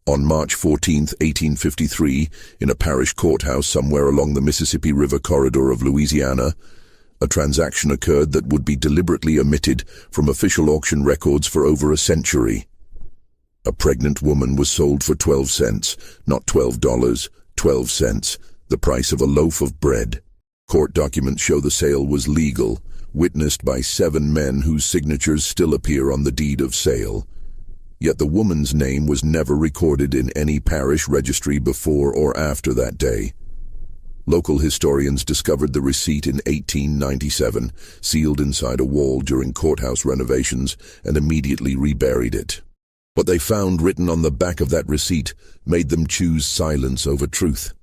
On March 14, 1853, in a parish courthouse somewhere along the Mississippi River corridor of Louisiana, a transaction occurred that would be deliberately omitted from official auction records for over a century. A pregnant woman was sold for 12 cents, not $12, 12 cents, the price of a loaf of bread. Court documents show the sale was legal, witnessed by 7 men whose signatures still appear on the deed of sale. Yet the woman's name was never recorded in any parish registry before or after that day. Local historians discovered the receipt in 1897, sealed inside a wall during courthouse renovations, and immediately reburied it. What they found written on the back of that receipt made them choose silence over truth.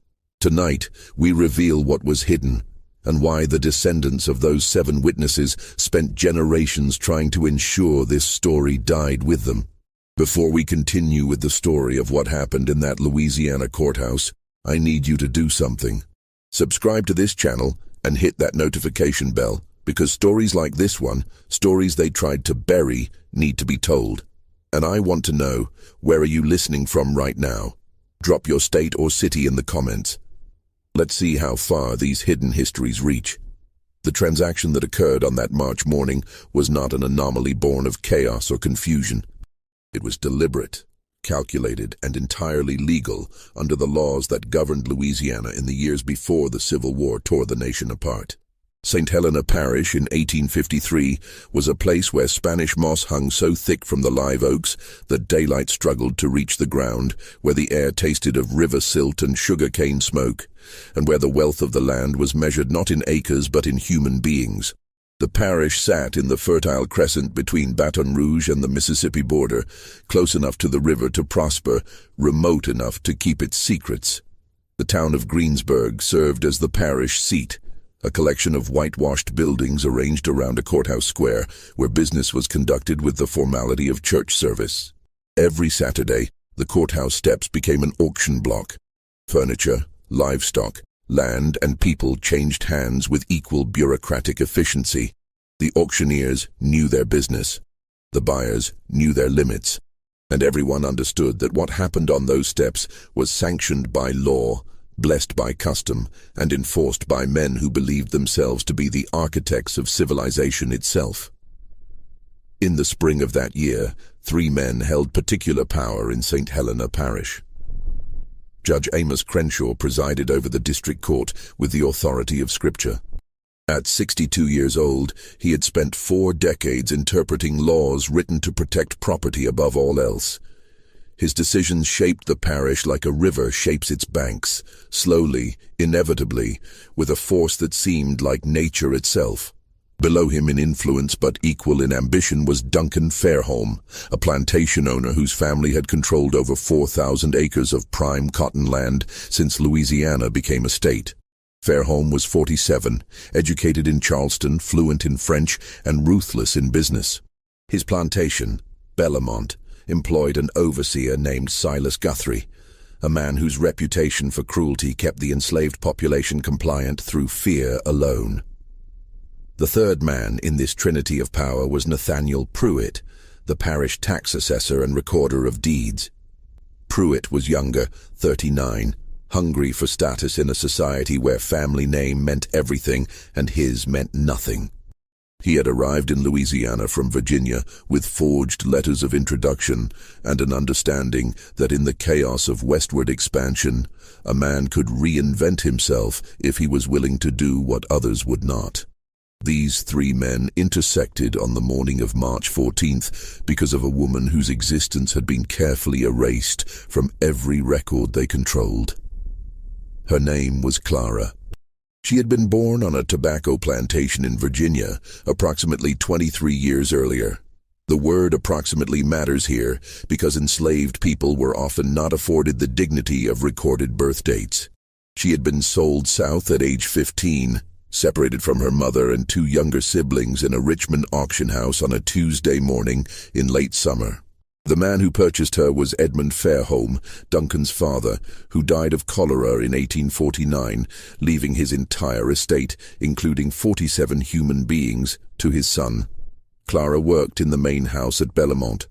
Tonight, we reveal what was hidden, and why the descendants of those 7 witnesses spent generations trying to ensure this story died with them. Before we continue with the story of what happened in that Louisiana courthouse, I need you to do something. Subscribe to this channel and hit that notification bell, because stories like this one, stories they tried to bury, need to be told. And I want to know, where are you listening from right now? Drop your state or city in the comments. Let's see how far these hidden histories reach. The transaction that occurred on that March morning was not an anomaly born of chaos or confusion. It was deliberate, calculated, and entirely legal under the laws that governed Louisiana in the years before the Civil War tore the nation apart. St. Helena Parish in 1853 was a place where Spanish moss hung so thick from the live oaks that daylight struggled to reach the ground, where the air tasted of river silt and sugar-cane smoke, and where the wealth of the land was measured not in acres but in human beings. The parish sat in the Fertile Crescent between Baton Rouge and the Mississippi border, close enough to the river to prosper, remote enough to keep its secrets. The town of Greensburg served as the parish seat, a collection of whitewashed buildings arranged around a courthouse square where business was conducted with the formality of church service. Every Saturday, the courthouse steps became an auction block. Furniture, livestock, land and people changed hands with equal bureaucratic efficiency. The auctioneers knew their business. The buyers knew their limits. And everyone understood that what happened on those steps was sanctioned by law, blessed by custom, and enforced by men who believed themselves to be the architects of civilization itself. In the spring of that year, 3 men held particular power in St. Helena Parish. Judge Amos Crenshaw presided over the district court with the authority of Scripture. At 62 years old, he had spent 4 decades interpreting laws written to protect property above all else. His decisions shaped the parish like a river shapes its banks, slowly, inevitably, with a force that seemed like nature itself. Below him in influence but equal in ambition was Duncan Fairholme, a plantation owner whose family had controlled over 4,000 acres of prime cotton land since Louisiana became a state. Fairholme was 47, educated in Charleston, fluent in French, and ruthless in business. His plantation, Bellamont, employed an overseer named Silas Guthrie, a man whose reputation for cruelty kept the enslaved population compliant through fear alone. The third man in this trinity of power was Nathaniel Pruitt, the parish tax assessor and recorder of deeds. Pruitt was younger, 39, hungry for status in a society where family name meant everything and his meant nothing. He had arrived in Louisiana from Virginia with forged letters of introduction and an understanding that in the chaos of westward expansion, a man could reinvent himself if he was willing to do what others would not. These 3 men intersected on the morning of March 14th because of a woman whose existence had been carefully erased from every record they controlled. Her name was Clara. She had been born on a tobacco plantation in Virginia approximately 23 years earlier. The word approximately matters here because enslaved people were often not afforded the dignity of recorded birth dates. She had been sold south at age 15, separated from her mother and 2 younger siblings in a Richmond auction house on a Tuesday morning in late summer. The man who purchased her was Edmund Fairholme, Duncan's father, who died of cholera in 1849, leaving his entire estate, including 47 human beings, to his son. Clara worked in the main house at Bellamont.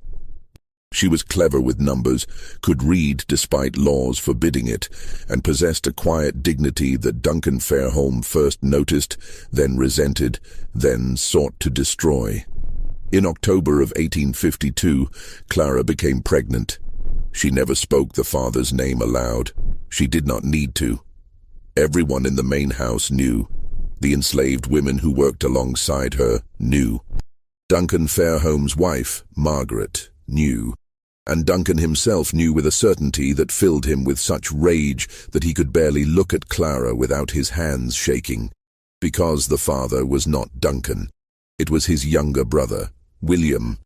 She was clever with numbers, could read despite laws forbidding it, and possessed a quiet dignity that Duncan Fairholme first noticed, then resented, then sought to destroy. In October of 1852, Clara became pregnant. She never spoke the father's name aloud. She did not need to. Everyone in the main house knew. The enslaved women who worked alongside her knew. Duncan Fairholme's wife, Margaret, knew. And Duncan himself knew with a certainty that filled him with such rage that he could barely look at Clara without his hands shaking. Because the father was not Duncan. It was his younger brother, William.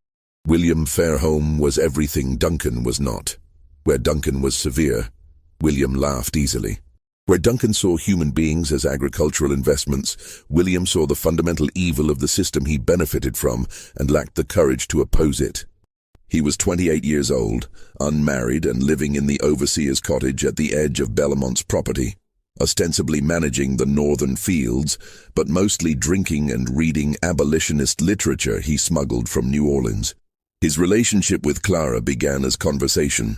William Fairholme was everything Duncan was not. Where Duncan was severe, William laughed easily. Where Duncan saw human beings as agricultural investments, William saw the fundamental evil of the system he benefited from and lacked the courage to oppose it. He was 28 years old, unmarried and living in the overseer's cottage at the edge of Belmont's property, ostensibly managing the northern fields, but mostly drinking and reading abolitionist literature he smuggled from New Orleans. His relationship with Clara began as conversation.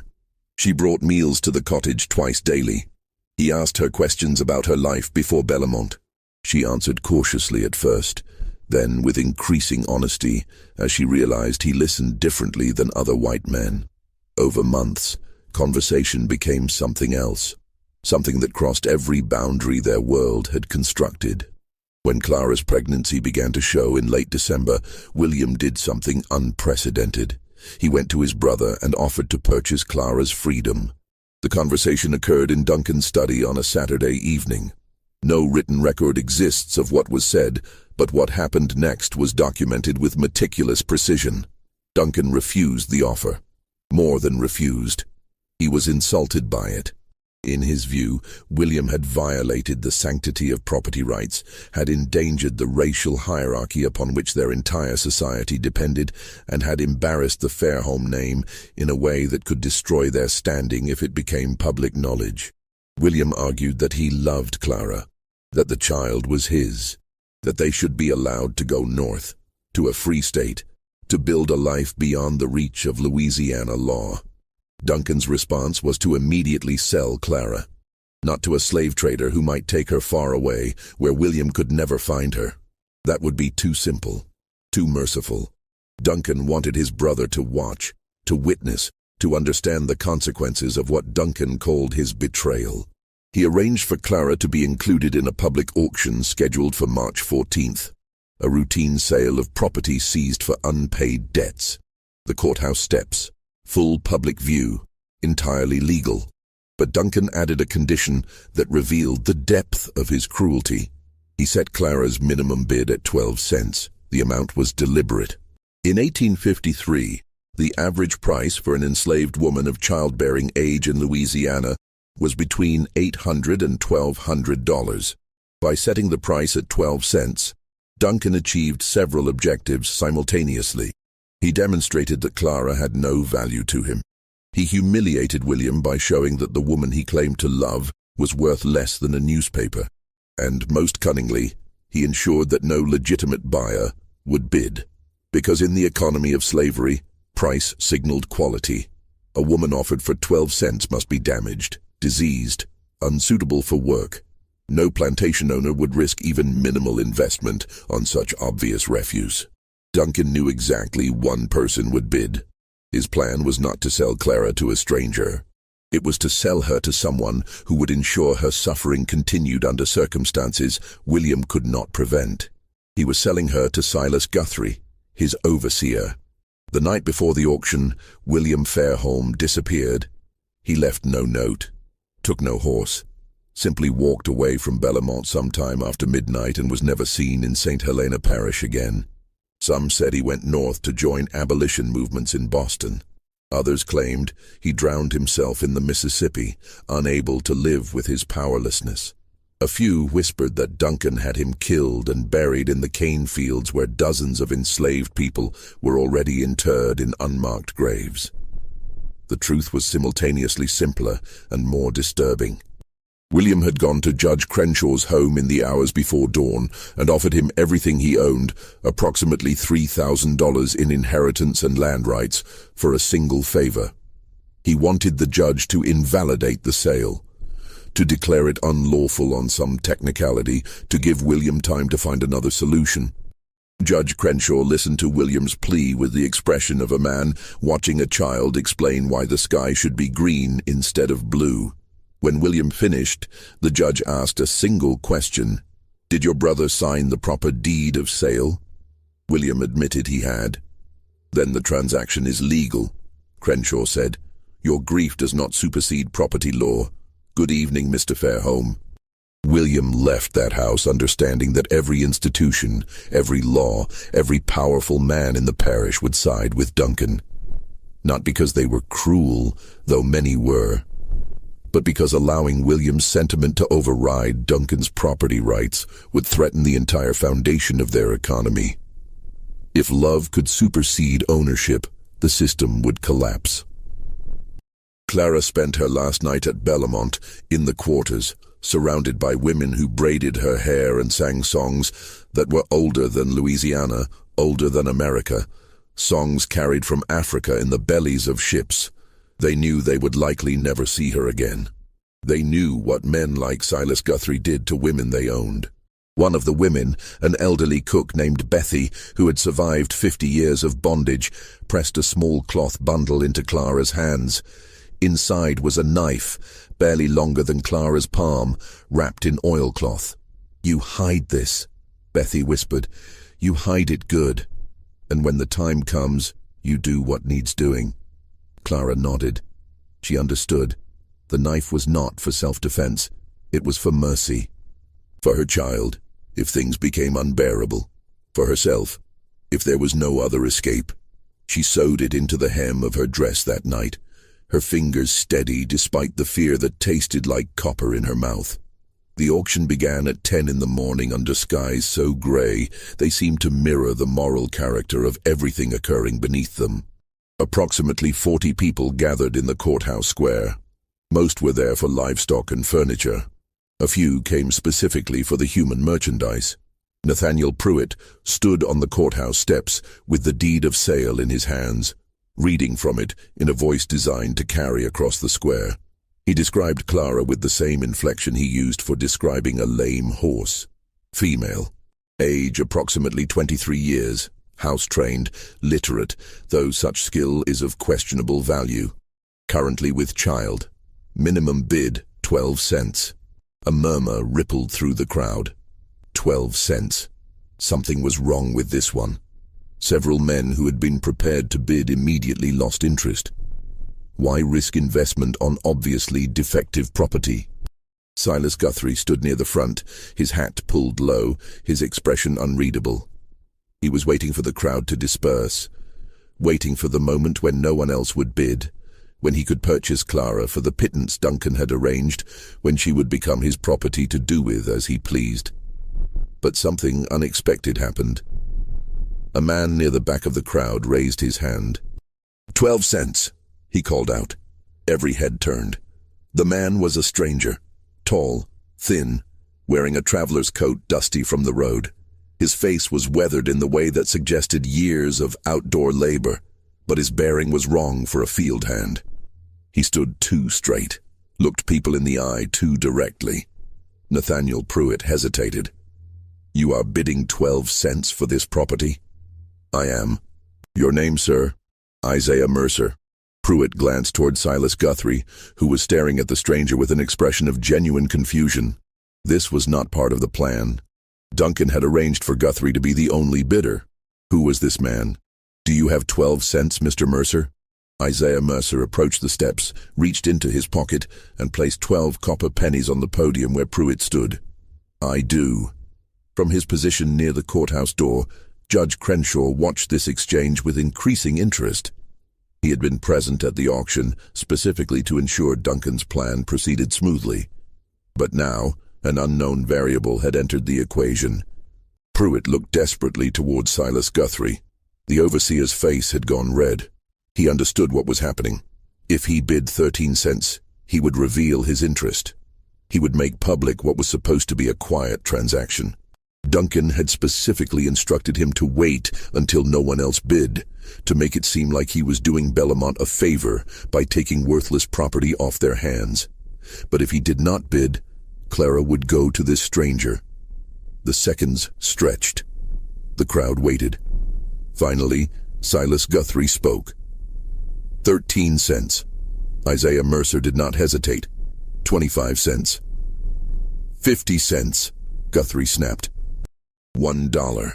She brought meals to the cottage twice daily. He asked her questions about her life before Belmont. She answered cautiously at first, then with increasing honesty, as she realized he listened differently than other white men. Over months, conversation became something else, something that crossed every boundary their world had constructed. When Clara's pregnancy began to show in late December, William did something unprecedented. He went to his brother and offered to purchase Clara's freedom. The conversation occurred in Duncan's study on a Saturday evening. No written record exists of what was said, but what happened next was documented with meticulous precision. Duncan refused the offer. More than refused. He was insulted by it. In his view, William had violated the sanctity of property rights, had endangered the racial hierarchy upon which their entire society depended, and had embarrassed the Fairholme name in a way that could destroy their standing if it became public knowledge. William argued that he loved Clara, that the child was his, that they should be allowed to go north, to a free state, to build a life beyond the reach of Louisiana law. Duncan's response was to immediately sell Clara, not to a slave trader who might take her far away, where William could never find her. That would be too simple, too merciful. Duncan wanted his brother to watch, to witness, to understand the consequences of what Duncan called his betrayal. He arranged for Clara to be included in a public auction scheduled for March 14th, a routine sale of property seized for unpaid debts. The courthouse steps, full public view, entirely legal. But Duncan added a condition that revealed the depth of his cruelty. He set Clara's minimum bid at 12 cents. The amount was deliberate. In 1853, the average price for an enslaved woman of childbearing age in Louisiana was between $800 and $1,200. By setting the price at 12 cents, Duncan achieved several objectives simultaneously. He demonstrated that Clara had no value to him. He humiliated William by showing that the woman he claimed to love was worth less than a newspaper. And most cunningly, he ensured that no legitimate buyer would bid. Because in the economy of slavery, price signaled quality. A woman offered for 12 cents must be damaged, diseased, unsuitable for work. No plantation owner would risk even minimal investment on such obvious refuse. Duncan knew exactly one person would bid. His plan was not to sell Clara to a stranger. It was to sell her to someone who would ensure her suffering continued under circumstances William could not prevent. He was selling her to Silas Guthrie, his overseer. The night before the auction, William Fairholme disappeared. He left no note, took no horse, simply walked away from Belmont sometime after midnight and was never seen in St. Helena Parish again. Some said he went north to join abolition movements in Boston. Others claimed he drowned himself in the Mississippi, unable to live with his powerlessness. A few whispered that Duncan had him killed and buried in the cane fields where dozens of enslaved people were already interred in unmarked graves. The truth was simultaneously simpler and more disturbing. William had gone to Judge Crenshaw's home in the hours before dawn and offered him everything he owned, approximately $3,000 in inheritance and land rights, for a single favor. He wanted the judge to invalidate the sale, to declare it unlawful on some technicality, to give William time to find another solution. Judge Crenshaw listened to William's plea with the expression of a man watching a child explain why the sky should be green instead of blue. When William finished, the judge asked a single question. "Did your brother sign the proper deed of sale?" William admitted he had. "Then the transaction is legal," Crenshaw said. "Your grief does not supersede property law. Good evening, Mr. Fairholme." William left that house understanding that every institution, every law, every powerful man in the parish would side with Duncan. Not because they were cruel, though many were, but because allowing William's sentiment to override Duncan's property rights would threaten the entire foundation of their economy. If love could supersede ownership, the system would collapse. Clara spent her last night at Bellamont, in the quarters, surrounded by women who braided her hair and sang songs that were older than Louisiana, older than America, songs carried from Africa in the bellies of ships. They knew they would likely never see her again. They knew what men like Silas Guthrie did to women they owned. One of the women, an elderly cook named Bethy, who had survived 50 years of bondage, pressed a small cloth bundle into Clara's hands. Inside was a knife, barely longer than Clara's palm, wrapped in oilcloth. "You hide this," Bethy whispered. "You hide it good. And when the time comes, you do what needs doing." Clara nodded. She understood. The knife was not for self-defense. It was for mercy. For her child, if things became unbearable. For herself, if there was no other escape. She sewed it into the hem of her dress that night, her fingers steady despite the fear that tasted like copper in her mouth. The auction began at 10 in the morning under skies so gray they seemed to mirror the moral character of everything occurring beneath them. Approximately 40 people gathered in the courthouse square. Most were there for livestock and furniture. A few came specifically for the human merchandise. Nathaniel Pruitt stood on the courthouse steps with the deed of sale in his hands, reading from it in a voice designed to carry across the square. He described Clara with the same inflection he used for describing a lame horse. Female. Age approximately 23 years. House-trained, literate, though such skill is of questionable value. Currently with child. Minimum bid, 12 cents. A murmur rippled through the crowd. 12 cents. Something was wrong with this one. Several men who had been prepared to bid immediately lost interest. Why risk investment on obviously defective property? Silas Guthrie stood near the front, his hat pulled low, his expression unreadable. He was waiting for the crowd to disperse, waiting for the moment when no one else would bid, when he could purchase Clara for the pittance Duncan had arranged, when she would become his property to do with as he pleased. But something unexpected happened. A man near the back of the crowd raised his hand. 12 cents, he called out. Every head turned. The man was a stranger, tall, thin, wearing a traveler's coat dusty from the road. His face was weathered in the way that suggested years of outdoor labor, but his bearing was wrong for a field hand. He stood too straight, looked people in the eye too directly. Nathaniel Pruitt hesitated. "You are bidding 12 cents for this property?" "I am." "Your name, sir?" "Isaiah Mercer." Pruitt glanced toward Silas Guthrie, who was staring at the stranger with an expression of genuine confusion. This was not part of the plan. Duncan had arranged for Guthrie to be the only bidder. Who was this man? "Do you have 12 cents, Mr. Mercer?" Isaiah Mercer approached the steps, reached into his pocket, and placed 12 copper pennies on the podium where Pruitt stood. "I do." From his position near the courthouse door, Judge Crenshaw watched this exchange with increasing interest. He had been present at the auction, specifically to ensure Duncan's plan proceeded smoothly. But now, an unknown variable had entered the equation. Pruitt looked desperately toward Silas Guthrie. The overseer's face had gone red. He understood what was happening. If he bid 13 cents, he would reveal his interest. He would make public what was supposed to be a quiet transaction. Duncan had specifically instructed him to wait until no one else bid, to make it seem like he was doing Bellamont a favor by taking worthless property off their hands. But if he did not bid, Clara would go to this stranger. The seconds stretched. The crowd waited. Finally, Silas Guthrie spoke. 13 cents. Isaiah Mercer did not hesitate. 25 cents. 50 cents, Guthrie snapped. $1.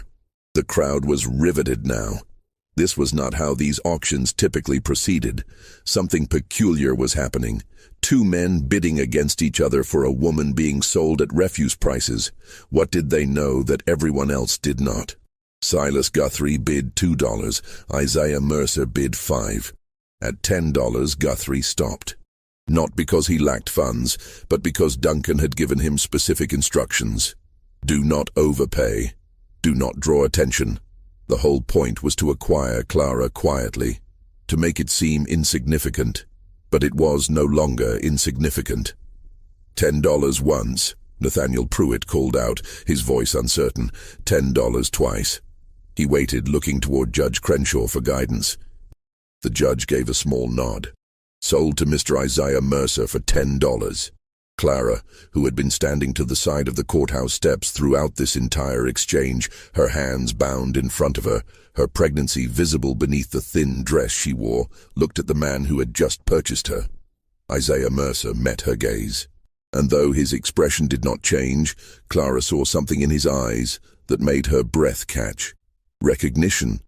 The crowd was riveted now. This was not how these auctions typically proceeded. Something peculiar was happening. Two men bidding against each other for a woman being sold at refuse prices. What did they know that everyone else did not? Silas Guthrie bid $2. Isaiah Mercer bid $5. At $10, Guthrie stopped. Not because he lacked funds, but because Duncan had given him specific instructions. Do not overpay. Do not draw attention. The whole point was to acquire Clara quietly, to make it seem insignificant. But it was no longer insignificant. $10 once, Nathaniel Pruitt called out, his voice uncertain. $10 twice. He waited, looking toward Judge Crenshaw for guidance. The judge gave a small nod. Sold to Mr. Isaiah Mercer for $10. Clara, who had been standing to the side of the courthouse steps throughout this entire exchange, her hands bound in front of her, her pregnancy visible beneath the thin dress she wore, looked at the man who had just purchased her. Isaiah Mercer met her gaze. And though his expression did not change, Clara saw something in his eyes that made her breath catch. Recognition.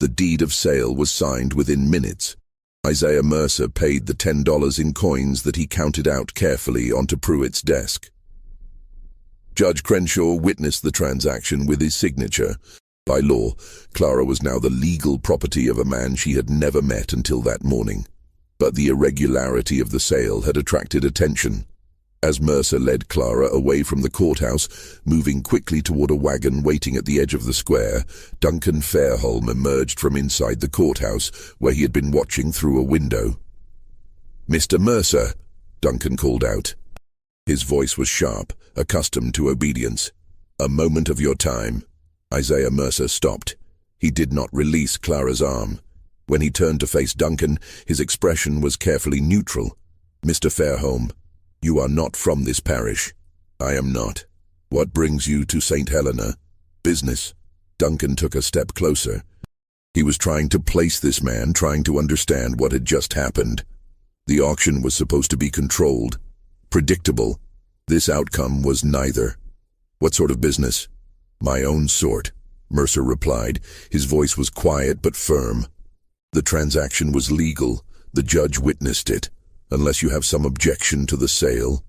The deed of sale was signed within minutes. Isaiah Mercer paid the $10 in coins that he counted out carefully onto Pruitt's desk. Judge Crenshaw witnessed the transaction with his signature. By law, Clara was now the legal property of a man she had never met until that morning. But the irregularity of the sale had attracted attention. As Mercer led Clara away from the courthouse, moving quickly toward a wagon waiting at the edge of the square, Duncan Fairholme emerged from inside the courthouse, where he had been watching through a window. "Mr. Mercer," Duncan called out. His voice was sharp, accustomed to obedience. "A moment of your time." Isaiah Mercer stopped. He did not release Clara's arm. When he turned to face Duncan, his expression was carefully neutral. "Mr. Fairholme, you are not from this parish." "I am not." "What brings you to St. Helena?" "Business." Duncan took a step closer. He was trying to place this man, trying to understand what had just happened. The auction was supposed to be controlled, predictable. This outcome was neither. "What sort of business?" "My own sort," Mercer replied. His voice was quiet but firm. "The transaction was legal. The judge witnessed it. Unless you have some objection to the sale."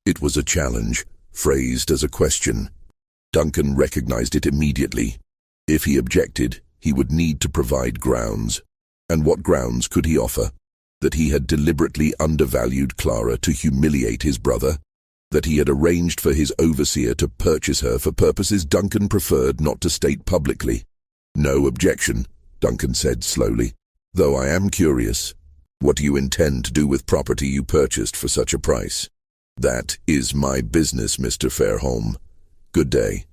It was a challenge, phrased as a question. Duncan recognized it immediately. If he objected, he would need to provide grounds. And what grounds could he offer? That he had deliberately undervalued Clara to humiliate his brother? That he had arranged for his overseer to purchase her for purposes Duncan preferred not to state publicly? "No objection," Duncan said slowly. "Though I am curious. What do you intend to do with property you purchased for such a price?" "That is my business, Mr. Fairholme. Good day."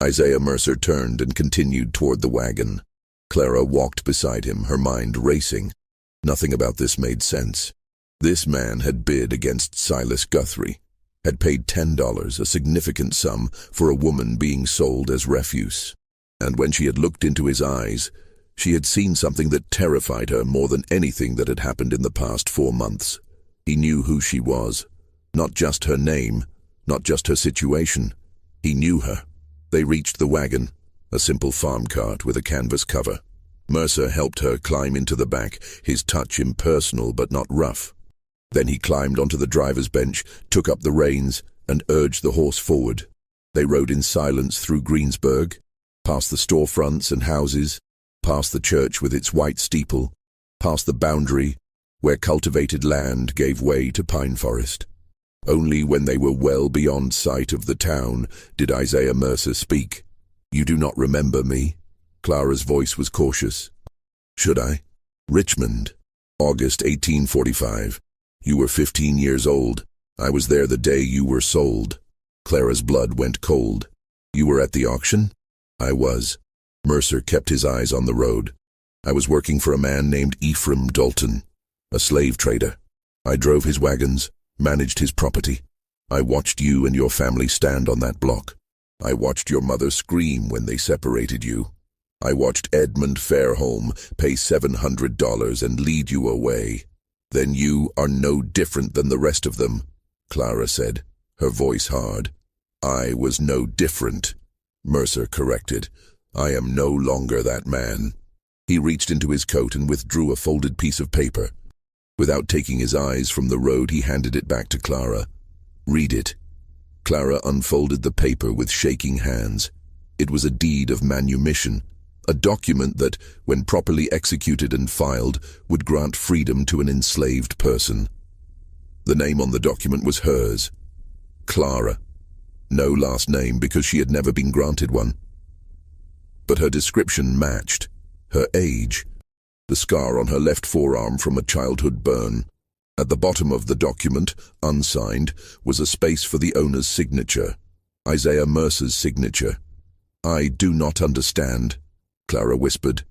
Isaiah Mercer turned and continued toward the wagon. Clara walked beside him, her mind racing. Nothing about this made sense. This man had bid against Silas Guthrie, had paid $10, a significant sum, for a woman being sold as refuse. And when she had looked into his eyes, she had seen something that terrified her more than anything that had happened in the past 4 months. He knew who she was. Not just her name, not just her situation. He knew her. They reached the wagon, a simple farm cart with a canvas cover. Mercer helped her climb into the back, his touch impersonal but not rough. Then he climbed onto the driver's bench, took up the reins, and urged the horse forward. They rode in silence through Greensburg, past the storefronts and houses, past the church with its white steeple, past the boundary where cultivated land gave way to pine forest. Only when they were well beyond sight of the town did Isaiah Mercer speak. "You do not remember me?" Clara's voice was cautious. "Should I?" "Richmond, August 1845. You were 15 years old. I was there the day you were sold. Clara's blood went cold. You were at the auction? I was. Mercer kept his eyes on the road. I was working for a man named Ephraim Dalton, a slave trader. I drove his wagons, managed his property. I watched you and your family stand on that block. I watched your mother scream when they separated you. I watched Edmund Fairholme pay $700 and lead you away. Then you are no different than the rest of them, Clara said, her voice hard. I was no different, Mercer corrected. I am no longer that man. He reached into his coat and withdrew a folded piece of paper. Without taking his eyes from the road, he handed it back to Clara. Read it. Clara unfolded the paper with shaking hands. It was a deed of manumission, a document that, when properly executed and filed, would grant freedom to an enslaved person. The name on the document was hers, Clara. No last name because she had never been granted one. But her description matched. Her age, the scar on her left forearm from a childhood burn. At the bottom of the document, unsigned, was a space for the owner's signature, Isaiah Mercer's signature. I do not understand, Clara whispered.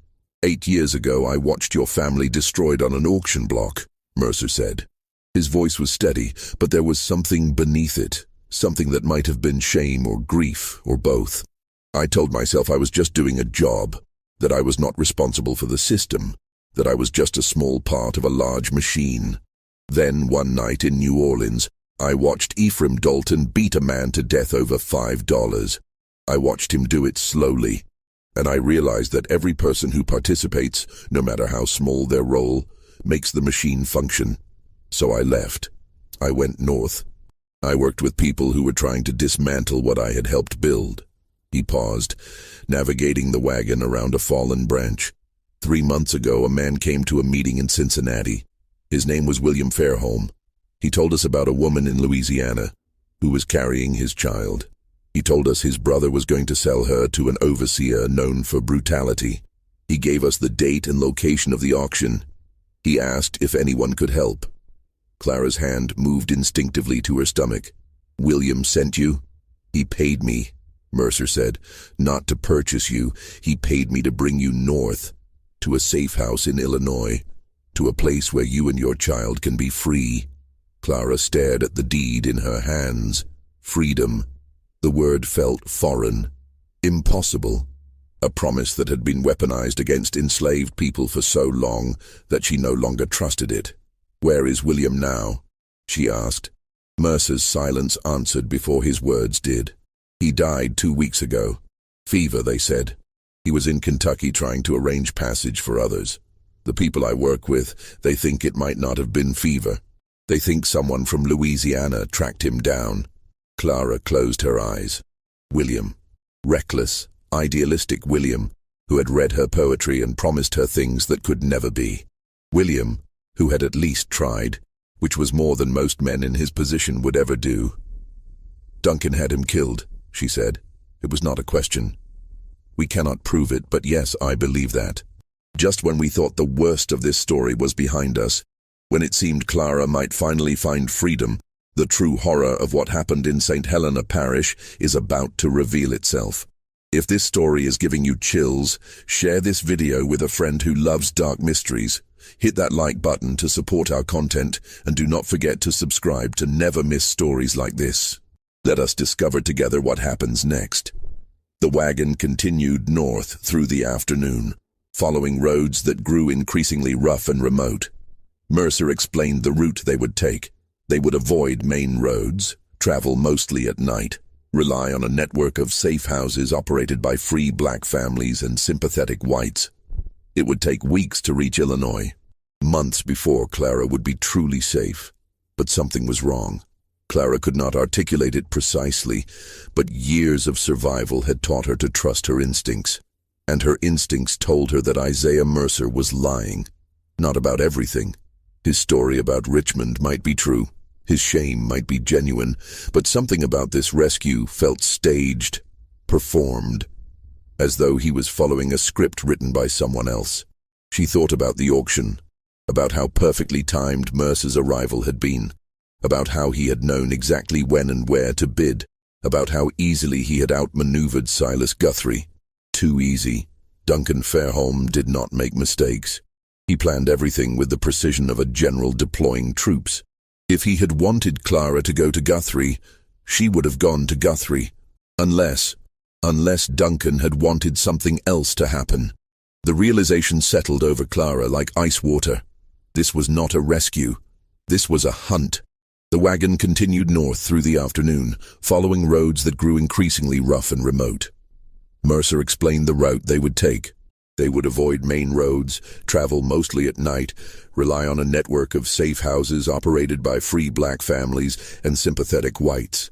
8 years ago I watched your family destroyed on an auction block, Mercer said. His voice was steady, but there was something beneath it, something that might have been shame or grief or both. I told myself I was just doing a job, that I was not responsible for the system, that I was just a small part of a large machine. Then, one night in New Orleans, I watched Ephraim Dalton beat a man to death over $5. I watched him do it slowly, and I realized that every person who participates, no matter how small their role, makes the machine function. So I left. I went north. I worked with people who were trying to dismantle what I had helped build. He paused, navigating the wagon around a fallen branch. 3 months ago, a man came to a meeting in Cincinnati. His name was William Fairholme. He told us about a woman in Louisiana who was carrying his child. He told us his brother was going to sell her to an overseer known for brutality. He gave us the date and location of the auction. He asked if anyone could help. Clara's hand moved instinctively to her stomach. William sent you? He paid me, Mercer said. Not to purchase you. He paid me to bring you north, to a safe house in Illinois, to a place where you and your child can be free. Clara stared at the deed in her hands. Freedom. The word felt foreign. Impossible. A promise that had been weaponized against enslaved people for so long that she no longer trusted it. Where is William now? She asked. Mercer's silence answered before his words did. He died 2 weeks ago. Fever, they said. He was in Kentucky trying to arrange passage for others. The people I work with, they think it might not have been fever. They think someone from Louisiana tracked him down. Clara closed her eyes. William. Reckless, idealistic William, who had read her poetry and promised her things that could never be. William, who had at least tried, which was more than most men in his position would ever do. Duncan had him killed, she said. It was not a question. We cannot prove it, but yes, I believe that. Just when we thought the worst of this story was behind us, when it seemed Clara might finally find freedom, the true horror of what happened in St. Helena Parish is about to reveal itself. If this story is giving you chills, share this video with a friend who loves dark mysteries. Hit that like button to support our content, and do not forget to subscribe to never miss stories like this. Let us discover together what happens next. The wagon continued north through the afternoon, following roads that grew increasingly rough and remote. Mercer explained the route they would take. They would avoid main roads, travel mostly at night, rely on a network of safe houses operated by free black families and sympathetic whites. It would take weeks to reach Illinois, months before Clara would be truly safe. But something was wrong. Clara could not articulate it precisely, but years of survival had taught her to trust her instincts. And her instincts told her that Isaiah Mercer was lying. Not about everything. His story about Richmond might be true. His shame might be genuine, but something about this rescue felt staged, performed, as though he was following a script written by someone else. She thought about the auction, about how perfectly timed Mercer's arrival had been. about how he had known exactly when and where to bid, about how easily he had outmaneuvered Silas Guthrie. Too easy. Duncan Fairholme did not make mistakes. He planned everything with the precision of a general deploying troops. If he had wanted Clara to go to Guthrie, she would have gone to Guthrie. Unless Duncan had wanted something else to happen. The realization settled over Clara like ice water. This was not a rescue. This was a hunt. The wagon continued north through the afternoon, following roads that grew increasingly rough and remote. Mercer explained the route they would take. They would avoid main roads, travel mostly at night, rely on a network of safe houses operated by free black families and sympathetic whites.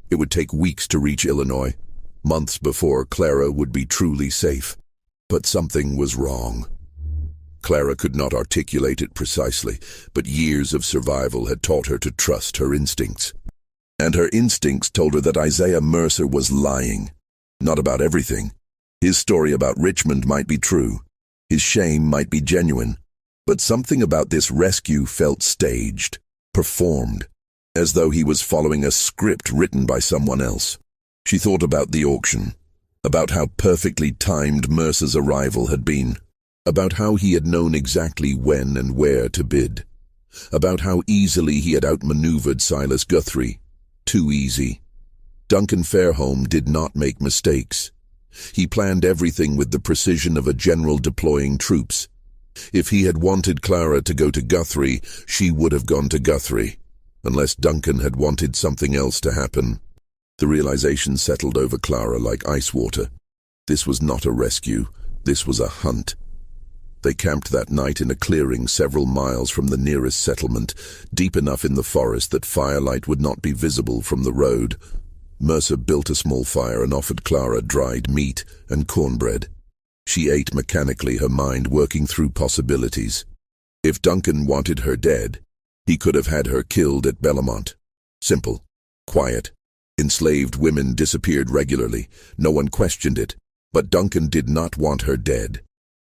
It would take weeks to reach Illinois. Months before Clara would be truly safe. But something was wrong. Clara could not articulate it precisely, but years of survival had taught her to trust her instincts. And her instincts told her that Isaiah Mercer was lying. Not about everything. His story about Richmond might be true. His shame might be genuine. But something about this rescue felt staged, performed, as though he was following a script written by someone else. She thought about the auction, about how perfectly timed Mercer's arrival had been, about how he had known exactly when and where to bid, about how easily he had outmaneuvered Silas Guthrie. Too easy. Duncan Fairholme did not make mistakes. He planned everything with the precision of a general deploying troops. If he had wanted Clara to go to Guthrie, she would have gone to Guthrie, unless Duncan had wanted something else to happen. The realization settled over Clara like ice water. This was not a rescue. This was a hunt. They camped that night in a clearing several miles from the nearest settlement, deep enough in the forest that firelight would not be visible from the road. Mercer built a small fire and offered Clara dried meat and cornbread. She ate mechanically, her mind working through possibilities. If Duncan wanted her dead, he could have had her killed at Bellamont. Simple. Quiet. Enslaved women disappeared regularly. No one questioned it. But Duncan did not want her dead.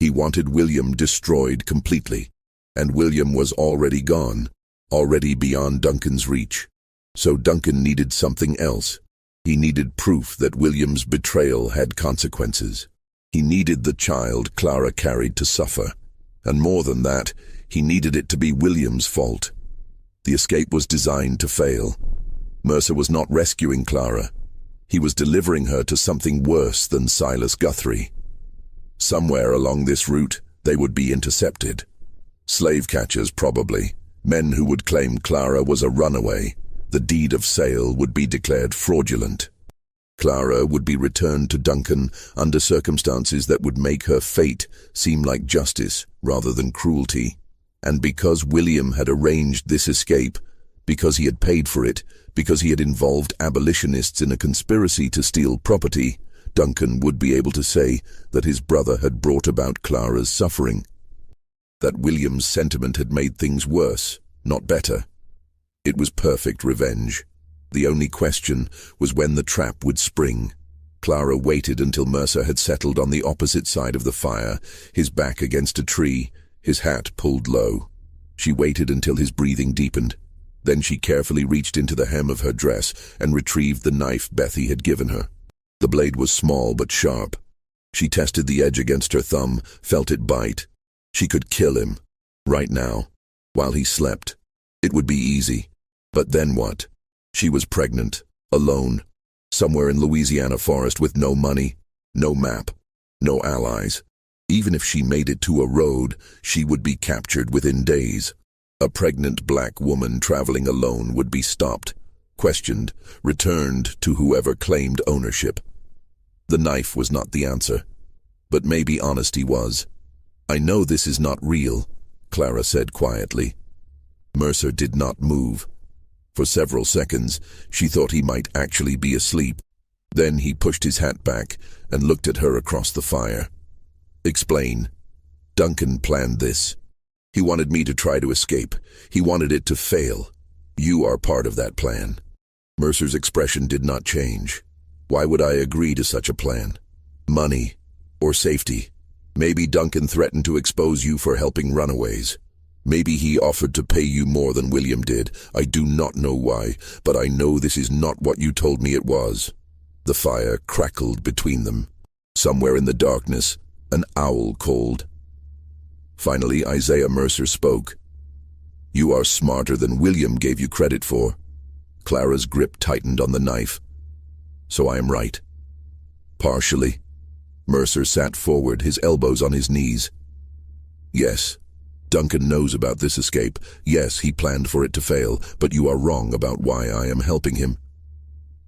He wanted William destroyed completely. And William was already gone, already beyond Duncan's reach. So Duncan needed something else. He needed proof that William's betrayal had consequences. He needed the child Clara carried to suffer. And more than that, he needed it to be William's fault. The escape was designed to fail. Mercer was not rescuing Clara. He was delivering her to something worse than Silas Guthrie. Somewhere along this route, they would be intercepted. Slave catchers, probably. Men who would claim Clara was a runaway. The deed of sale would be declared fraudulent. Clara would be returned to Duncan under circumstances that would make her fate seem like justice rather than cruelty. And because William had arranged this escape, because he had paid for it, because he had involved abolitionists in a conspiracy to steal property, Duncan would be able to say that his brother had brought about Clara's suffering. That William's sentiment had made things worse, not better. It was perfect revenge. The only question was when the trap would spring. Clara waited until Mercer had settled on the opposite side of the fire, his back against a tree, his hat pulled low. She waited until his breathing deepened. Then she carefully reached into the hem of her dress and retrieved the knife Bethy had given her. The blade was small but sharp. She tested the edge against her thumb, felt it bite. She could kill him. Right now. While he slept. It would be easy. But then what? She was pregnant, alone, somewhere in Louisiana forest with no money, no map, no allies. Even if she made it to a road, she would be captured within days. A pregnant black woman traveling alone would be stopped, questioned, returned to whoever claimed ownership. The knife was not the answer, but maybe honesty was. "I know this is not real," Clara said quietly. Mercer did not move. For several seconds, she thought he might actually be asleep. Then he pushed his hat back and looked at her across the fire. "Explain." "Duncan planned this. He wanted me to try to escape. He wanted it to fail. You are part of that plan." Mercer's expression did not change. "Why would I agree to such a plan? Money or safety? Maybe Duncan threatened to expose you for helping runaways. Maybe he offered to pay you more than William did. I do not know why, but I know this is not what you told me it was." The fire crackled between them. Somewhere in the darkness, an owl called. Finally, Isaiah Mercer spoke. "You are smarter than William gave you credit for." Clara's grip tightened on the knife. "So I am right." "Partially." Mercer sat forward, his elbows on his knees. "Yes, Duncan knows about this escape. Yes, he planned for it to fail, but you are wrong about why I am helping him."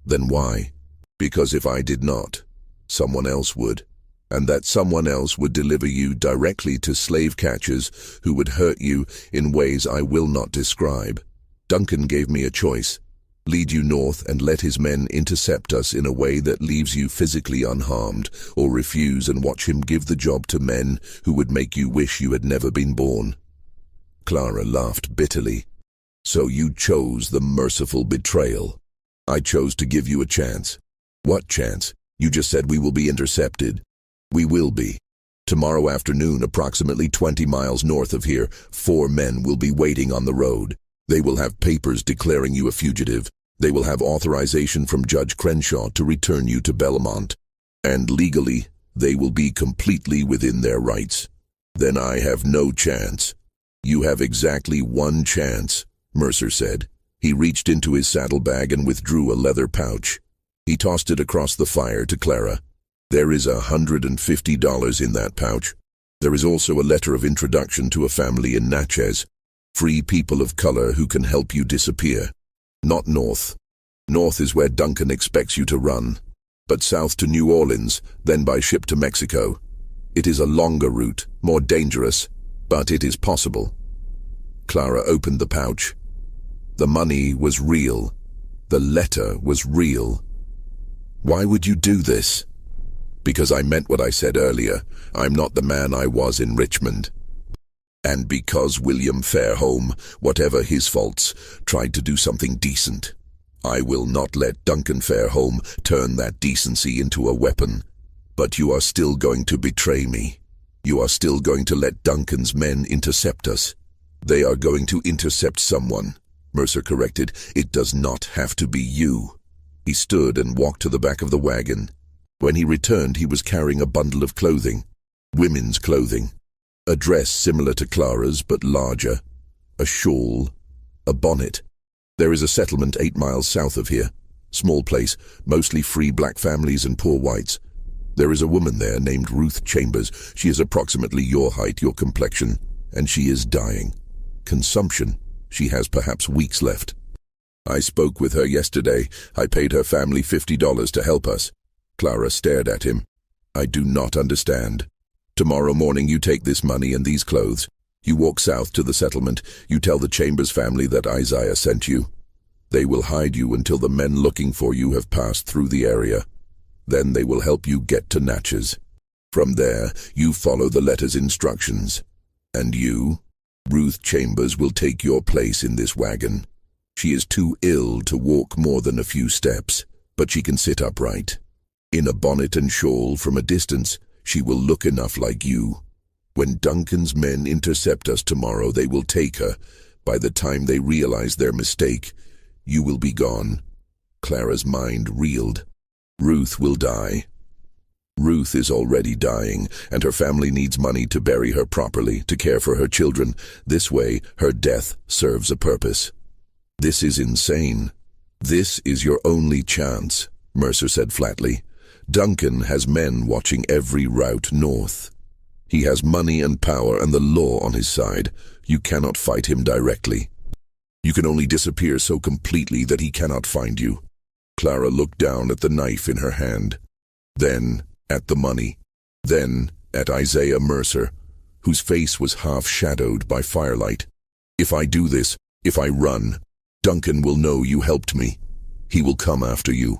"Then why?" "Because if I did not, someone else would. And that someone else would deliver you directly to slave catchers who would hurt you in ways I will not describe. Duncan gave me a choice. Lead you north and let his men intercept us in a way that leaves you physically unharmed, or refuse and watch him give the job to men who would make you wish you had never been born." Clara laughed bitterly. "So you chose the merciful betrayal. I chose to give you a chance." "What chance? You just said we will be intercepted." "We will be. Tomorrow afternoon, approximately 20 miles north of here, 4 men will be waiting on the road. They will have papers declaring you a fugitive. They will have authorization from Judge Crenshaw to return you to Belmont. And legally, they will be completely within their rights. Then I have no chance." "You have exactly one chance," Mercer said. He reached into his saddlebag and withdrew a leather pouch. He tossed it across the fire to Clara. "There is $150 in that pouch. There is also a letter of introduction to a family in Natchez. Free people of color who can help you disappear. Not north. North is where Duncan expects you to run. But south to New Orleans, then by ship to Mexico. It is a longer route, more dangerous, but it is possible." Clara opened the pouch. The money was real. The letter was real. "Why would you do this?" "Because I meant what I said earlier. I'm not the man I was in Richmond. And because William Fairholme, whatever his faults, tried to do something decent. I will not let Duncan Fairholme turn that decency into a weapon. But you are still going to betray me. You are still going to let Duncan's men intercept us." "They are going to intercept someone," Mercer corrected. "It does not have to be you." He stood and walked to the back of the wagon. When he returned, he was carrying a bundle of clothing. Women's clothing. A dress similar to Clara's, but larger. A shawl. A bonnet. "There is a settlement 8 miles south of here. Small place, mostly free black families and poor whites. There is a woman there named Ruth Chambers. She is approximately your height, your complexion, and she is dying. Consumption. She has perhaps weeks left. I spoke with her yesterday. I paid her family $50 to help us." Clara stared at him. "I do not understand. Tomorrow morning you take this money and these clothes. You walk south to the settlement. You tell the Chambers family that Isaiah sent you. They will hide you until the men looking for you have passed through the area. Then they will help you get to Natchez. From there, you follow the letter's instructions. And you, Ruth Chambers, will take your place in this wagon. She is too ill to walk more than a few steps, but she can sit upright. In a bonnet and shawl from a distance, she will look enough like you. When Duncan's men intercept us tomorrow, they will take her. By the time they realize their mistake, you will be gone." Clara's mind reeled. "Ruth will die. Ruth is already dying, and her family needs money to bury her properly, to care for her children. This way, her death serves a purpose." "This is insane." "This is your only chance," Mercer said flatly. "Duncan has men watching every route north. He has money and power and the law on his side. You cannot fight him directly. You can only disappear so completely that he cannot find you." Clara looked down at the knife in her hand, then at the money, then at Isaiah Mercer, whose face was half-shadowed by firelight. "If I do this, if I run, Duncan will know you helped me. He will come after you."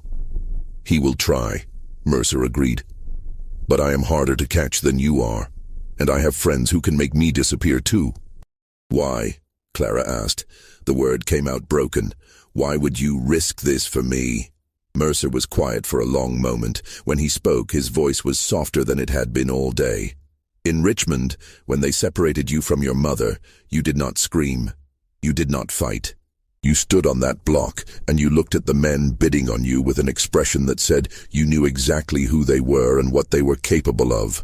"He will try," Mercer agreed. "But I am harder to catch than you are, and I have friends who can make me disappear too." "Why?" Clara asked. The word came out broken. "Why would you risk this for me?" Mercer was quiet for a long moment. When he spoke, his voice was softer than it had been all day. In Richmond, when they separated you from your mother, you did not scream. You did not fight. You stood on that block, and you looked at the men bidding on you with an expression that said you knew exactly who they were and what they were capable of.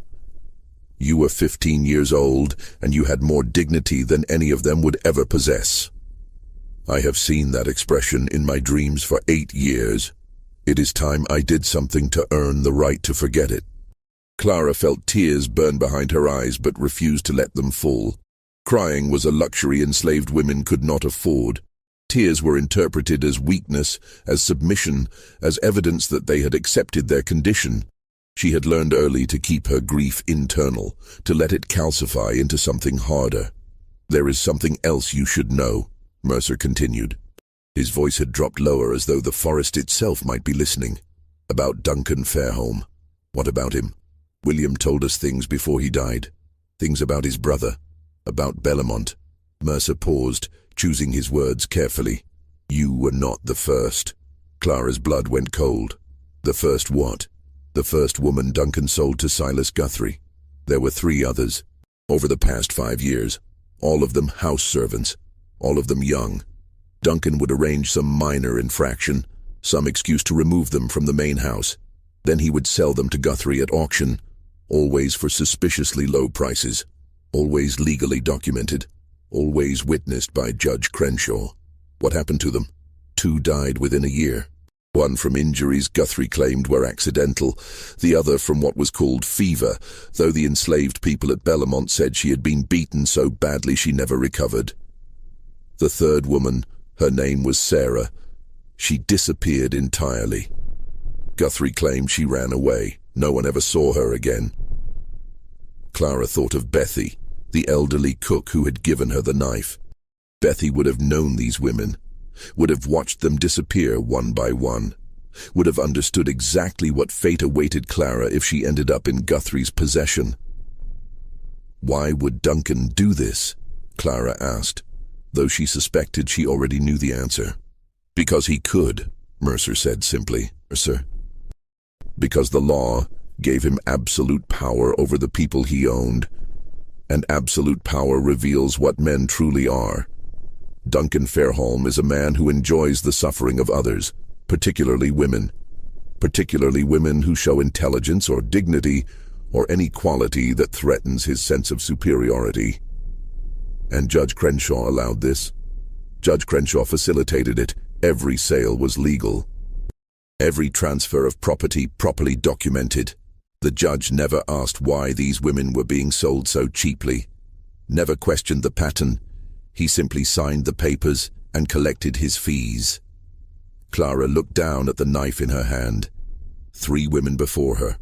You were 15 years old, and you had more dignity than any of them would ever possess. I have seen that expression in my dreams for 8 years. It is time I did something to earn the right to forget it. Clara felt tears burn behind her eyes but refused to let them fall. Crying was a luxury enslaved women could not afford. Tears were interpreted as weakness, as submission, as evidence that they had accepted their condition. She had learned early to keep her grief internal, to let it calcify into something harder. "There is something else you should know," Mercer continued. His voice had dropped lower as though the forest itself might be listening. "About Duncan Fairholme. What about him? William told us things before he died. Things about his brother. About Bellamont." Mercer paused, choosing his words carefully. "You were not the first." Clara's blood went cold. "The first what?" "The first woman Duncan sold to Silas Guthrie. There were 3 others. Over the past 5 years. All of them house servants. All of them young. Duncan would arrange some minor infraction, some excuse to remove them from the main house. Then he would sell them to Guthrie at auction, always for suspiciously low prices, always legally documented, always witnessed by Judge Crenshaw. What happened to them? 2 died within a year. One from injuries Guthrie claimed were accidental, the other from what was called fever, though the enslaved people at Bellamont said she had been beaten so badly she never recovered. The 3rd woman, her name was Sarah. She disappeared entirely. Guthrie claimed she ran away. No one ever saw her again. Clara thought of Bethy, the elderly cook who had given her the knife. Bethy would have known these women, would have watched them disappear one by one, would have understood exactly what fate awaited Clara if she ended up in Guthrie's possession. Why would Duncan do this? Clara asked, though she suspected she already knew the answer. Because he could, Mercer said simply. Mercer. Because the law gave him absolute power over the people he owned, and absolute power reveals what men truly are. Duncan Fairholme is a man who enjoys the suffering of others, particularly women who show intelligence or dignity or any quality that threatens his sense of superiority. And Judge Crenshaw allowed this. Judge Crenshaw facilitated it. Every sale was legal. Every transfer of property properly documented. The judge never asked why these women were being sold so cheaply, never questioned the pattern. He simply signed the papers and collected his fees. Clara looked down at the knife in her hand. 3 women before her,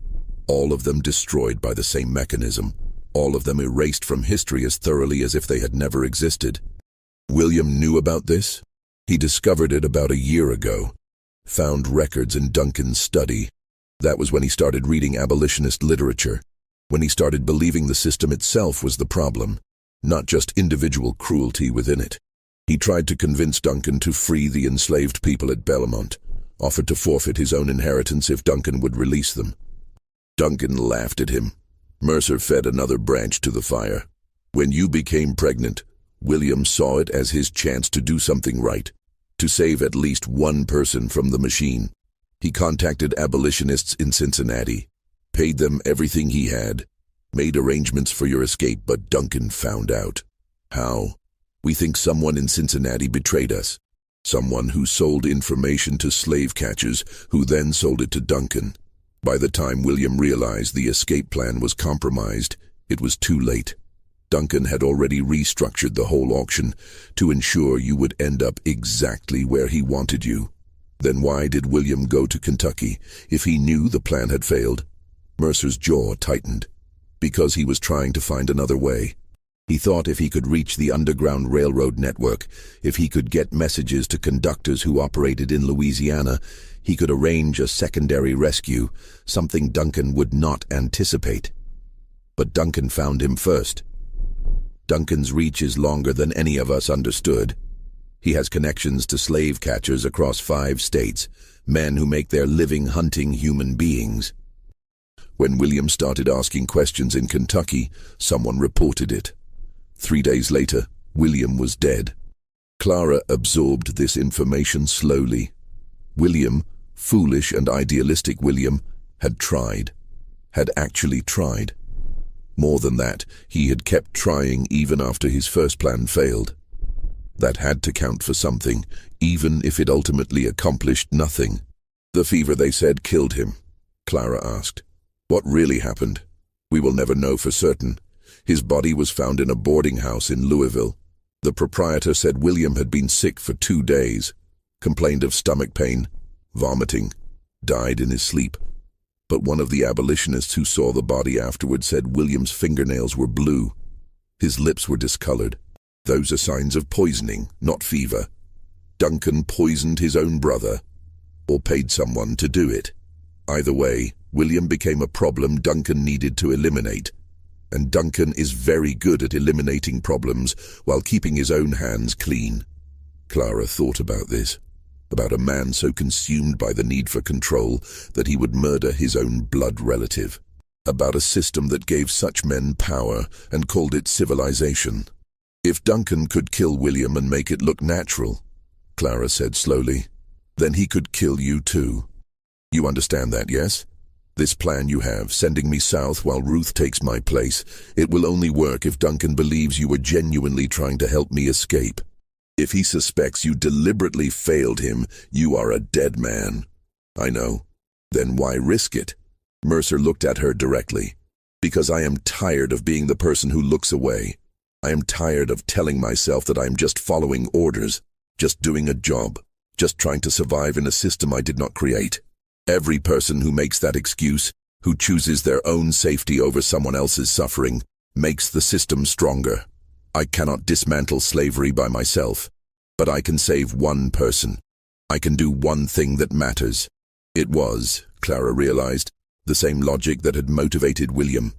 all of them destroyed by the same mechanism, all of them erased from history as thoroughly as if they had never existed. William knew about this. He discovered it about a year ago, found records in Duncan's study. That was when he started reading abolitionist literature, when he started believing the system itself was the problem, not just individual cruelty within it. He tried to convince Duncan to free the enslaved people at Bellamont, offered to forfeit his own inheritance if Duncan would release them. Duncan laughed at him. Mercer fed another branch to the fire. When you became pregnant, William saw it as his chance to do something right, to save at least one person from the machine. He contacted abolitionists in Cincinnati, paid them everything he had, made arrangements for your escape, but Duncan found out. How? We think someone in Cincinnati betrayed us. Someone who sold information to slave catchers, who then sold it to Duncan. By the time William realized the escape plan was compromised, it was too late. Duncan had already restructured the whole auction to ensure you would end up exactly where he wanted you. Then why did William go to Kentucky if he knew the plan had failed? Mercer's jaw tightened. Because he was trying to find another way. He thought if he could reach the Underground Railroad network, if he could get messages to conductors who operated in Louisiana, he could arrange a secondary rescue, something Duncan would not anticipate. But Duncan found him first. Duncan's reach is longer than any of us understood. He has connections to slave catchers across 5 states, men who make their living hunting human beings. When William started asking questions in Kentucky, someone reported it. 3 days later, William was dead. Clara absorbed this information slowly. William, foolish and idealistic William, had actually tried. More than that, he had kept trying even after his first plan failed. That had to count for something, even if it ultimately accomplished nothing. The fever, they said, killed him. Clara asked, "What really happened?" "We will never know for certain. His body was found in a boarding house in Louisville. The proprietor said William had been sick for 2 days, complained of stomach pain, vomiting, died in his sleep. But one of the abolitionists who saw the body afterward said William's fingernails were blue. His lips were discolored. Those are signs of poisoning, not fever. Duncan poisoned his own brother, or paid someone to do it. Either way, William became a problem Duncan needed to eliminate. And Duncan is very good at eliminating problems while keeping his own hands clean." Clara thought about this, about a man so consumed by the need for control that he would murder his own blood relative, about a system that gave such men power and called it civilization. "If Duncan could kill William and make it look natural," Clara said slowly, "then he could kill you too. You understand that, yes? This plan you have, sending me south while Ruth takes my place, it will only work if Duncan believes you were genuinely trying to help me escape. If he suspects you deliberately failed him, you are a dead man." "I know. Then why risk it?" Mercer looked at her directly. "Because I am tired of being the person who looks away. I am tired of telling myself that I am just following orders, just doing a job, just trying to survive in a system I did not create. Every person who makes that excuse, who chooses their own safety over someone else's suffering, makes the system stronger. I cannot dismantle slavery by myself, but I can save one person. I can do one thing that matters." It was, Clara realized, the same logic that had motivated William.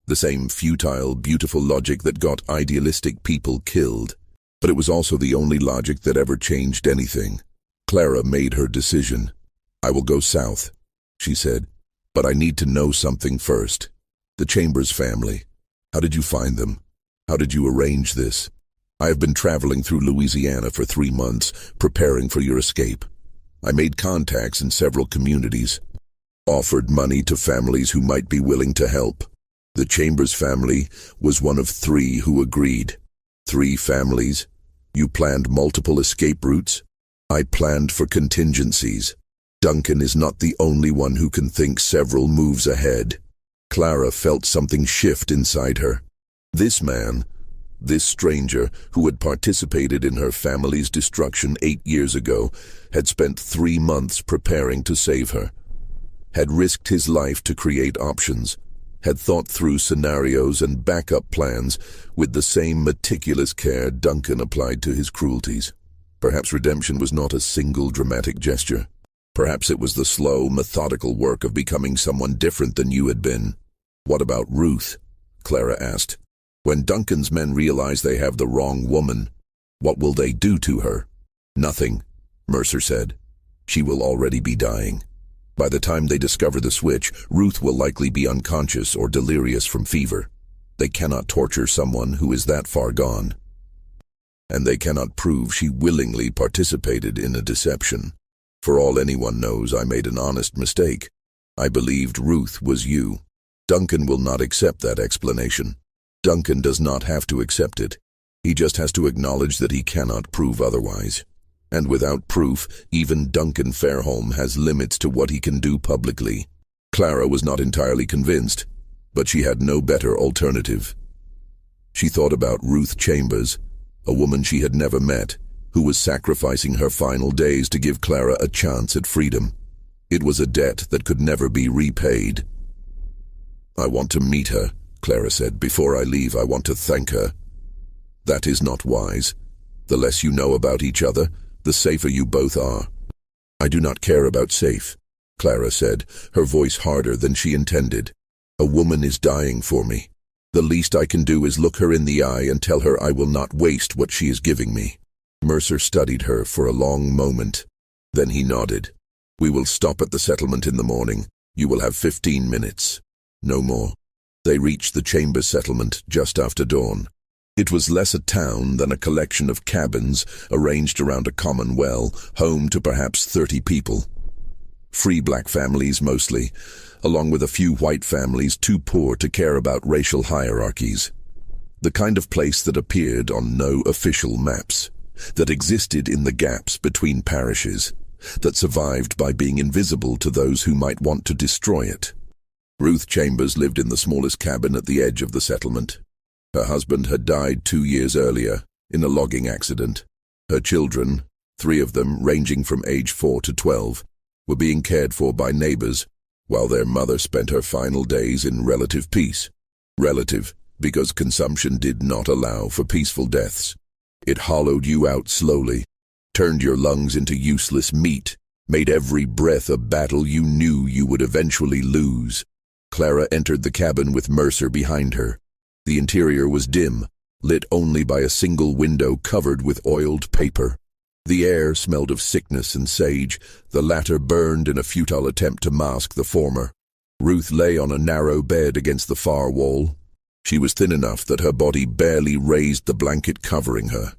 The same futile, beautiful logic that got idealistic people killed. But it was also the only logic that ever changed anything. Clara made her decision. "I will go south," she said, "but I need to know something first. The Chambers family. How did you find them? How did you arrange this? I have been traveling through Louisiana for 3 months, preparing for your escape. I made contacts in several communities, offered money to families who might be willing to help. The Chambers family was one of 3 who agreed. 3 families. You planned multiple escape routes. I planned for contingencies. Duncan is not the only one who can think several moves ahead." Clara felt something shift inside her. This man, this stranger who had participated in her family's destruction 8 years ago, had spent 3 months preparing to save her, had risked his life to create options, had thought through scenarios and backup plans with the same meticulous care Duncan applied to his cruelties. Perhaps redemption was not a single dramatic gesture. Perhaps it was the slow, methodical work of becoming someone different than you had been. "What about Ruth?" Clara asked. "When Duncan's men realize they have the wrong woman, what will they do to her?" "Nothing," Mercer said. "She will already be dying. By the time they discover the switch, Ruth will likely be unconscious or delirious from fever. They cannot torture someone who is that far gone. And they cannot prove she willingly participated in a deception. For all anyone knows, I made an honest mistake. I believed Ruth was you. Duncan will not accept that explanation. Duncan does not have to accept it. He just has to acknowledge that he cannot prove otherwise. And without proof, even Duncan Fairholme has limits to what he can do publicly." Clara was not entirely convinced, but she had no better alternative. She thought about Ruth Chambers, a woman she had never met, who was sacrificing her final days to give Clara a chance at freedom. It was a debt that could never be repaid. "I want to meet her," Clara said. "Before I leave, I want to thank her." "That is not wise. The less you know about each other, the safer you both are." "I do not care about safe," Clara said, her voice harder than she intended. "A woman is dying for me. The least I can do is look her in the eye and tell her I will not waste what she is giving me." Mercer studied her for a long moment. Then he nodded. "We will stop at the settlement in the morning. You will have 15 minutes. No more. They reached the chamber settlement just after dawn. It was less a town than a collection of cabins arranged around a common well, home to perhaps 30 people. Free black families mostly, along with a few white families too poor to care about racial hierarchies. The kind of place that appeared on no official maps, that existed in the gaps between parishes, that survived by being invisible to those who might want to destroy it. Ruth Chambers lived in the smallest cabin at the edge of the settlement. Her husband had died 2 years earlier in a logging accident. Her children, 3 of them ranging from age 4 to 12, were being cared for by neighbors, while their mother spent her final days in relative peace. Relative, because consumption did not allow for peaceful deaths. It hollowed you out slowly, turned your lungs into useless meat, made every breath a battle you knew you would eventually lose. Clara entered the cabin with Mercer behind her. The interior was dim, lit only by a single window covered with oiled paper. The air smelled of sickness and sage, the latter burned in a futile attempt to mask the former. Ruth lay on a narrow bed against the far wall. She was thin enough that her body barely raised the blanket covering her.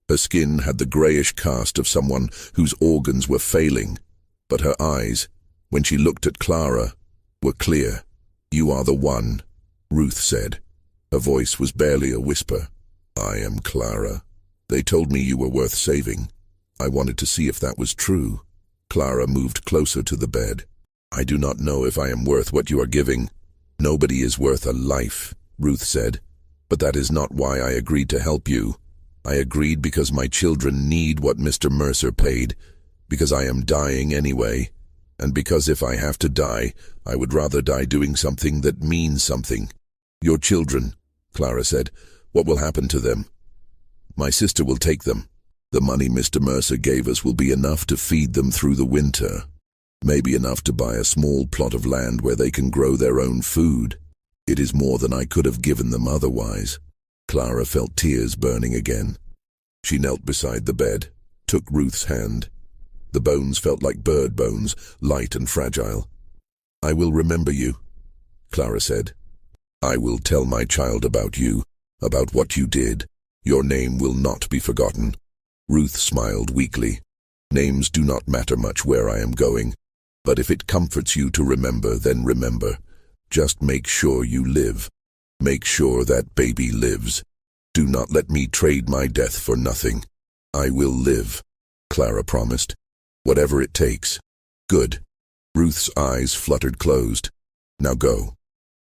Her skin had the grayish cast of someone whose organs were failing, but her eyes, when she looked at Clara, were clear. "You are the one," Ruth said. Her voice was barely a whisper. "I am Clara. They told me you were worth saving. I wanted to see if that was true." Clara moved closer to the bed. "I do not know if I am worth what you are giving. Nobody is worth a life," Ruth said. "But that is not why I agreed to help you. I agreed because my children need what Mr. Mercer paid, because I am dying anyway, and because if I have to die, I would rather die doing something that means something." "Your children," Clara said. "What will happen to them?" "My sister will take them. The money Mr. Mercer gave us will be enough to feed them through the winter. Maybe enough to buy a small plot of land where they can grow their own food. It is more than I could have given them otherwise." Clara felt tears burning again. She knelt beside the bed, took Ruth's hand. The bones felt like bird bones, light and fragile. "I will remember you," Clara said. "I will tell my child about you, about what you did. Your name will not be forgotten." Ruth smiled weakly. "Names do not matter much where I am going, but if it comforts you to remember, then remember. Just make sure you live. Make sure that baby lives. Do not let me trade my death for nothing. I will live," Clara promised. "Whatever it takes." "Good." Ruth's eyes fluttered closed. "Now go.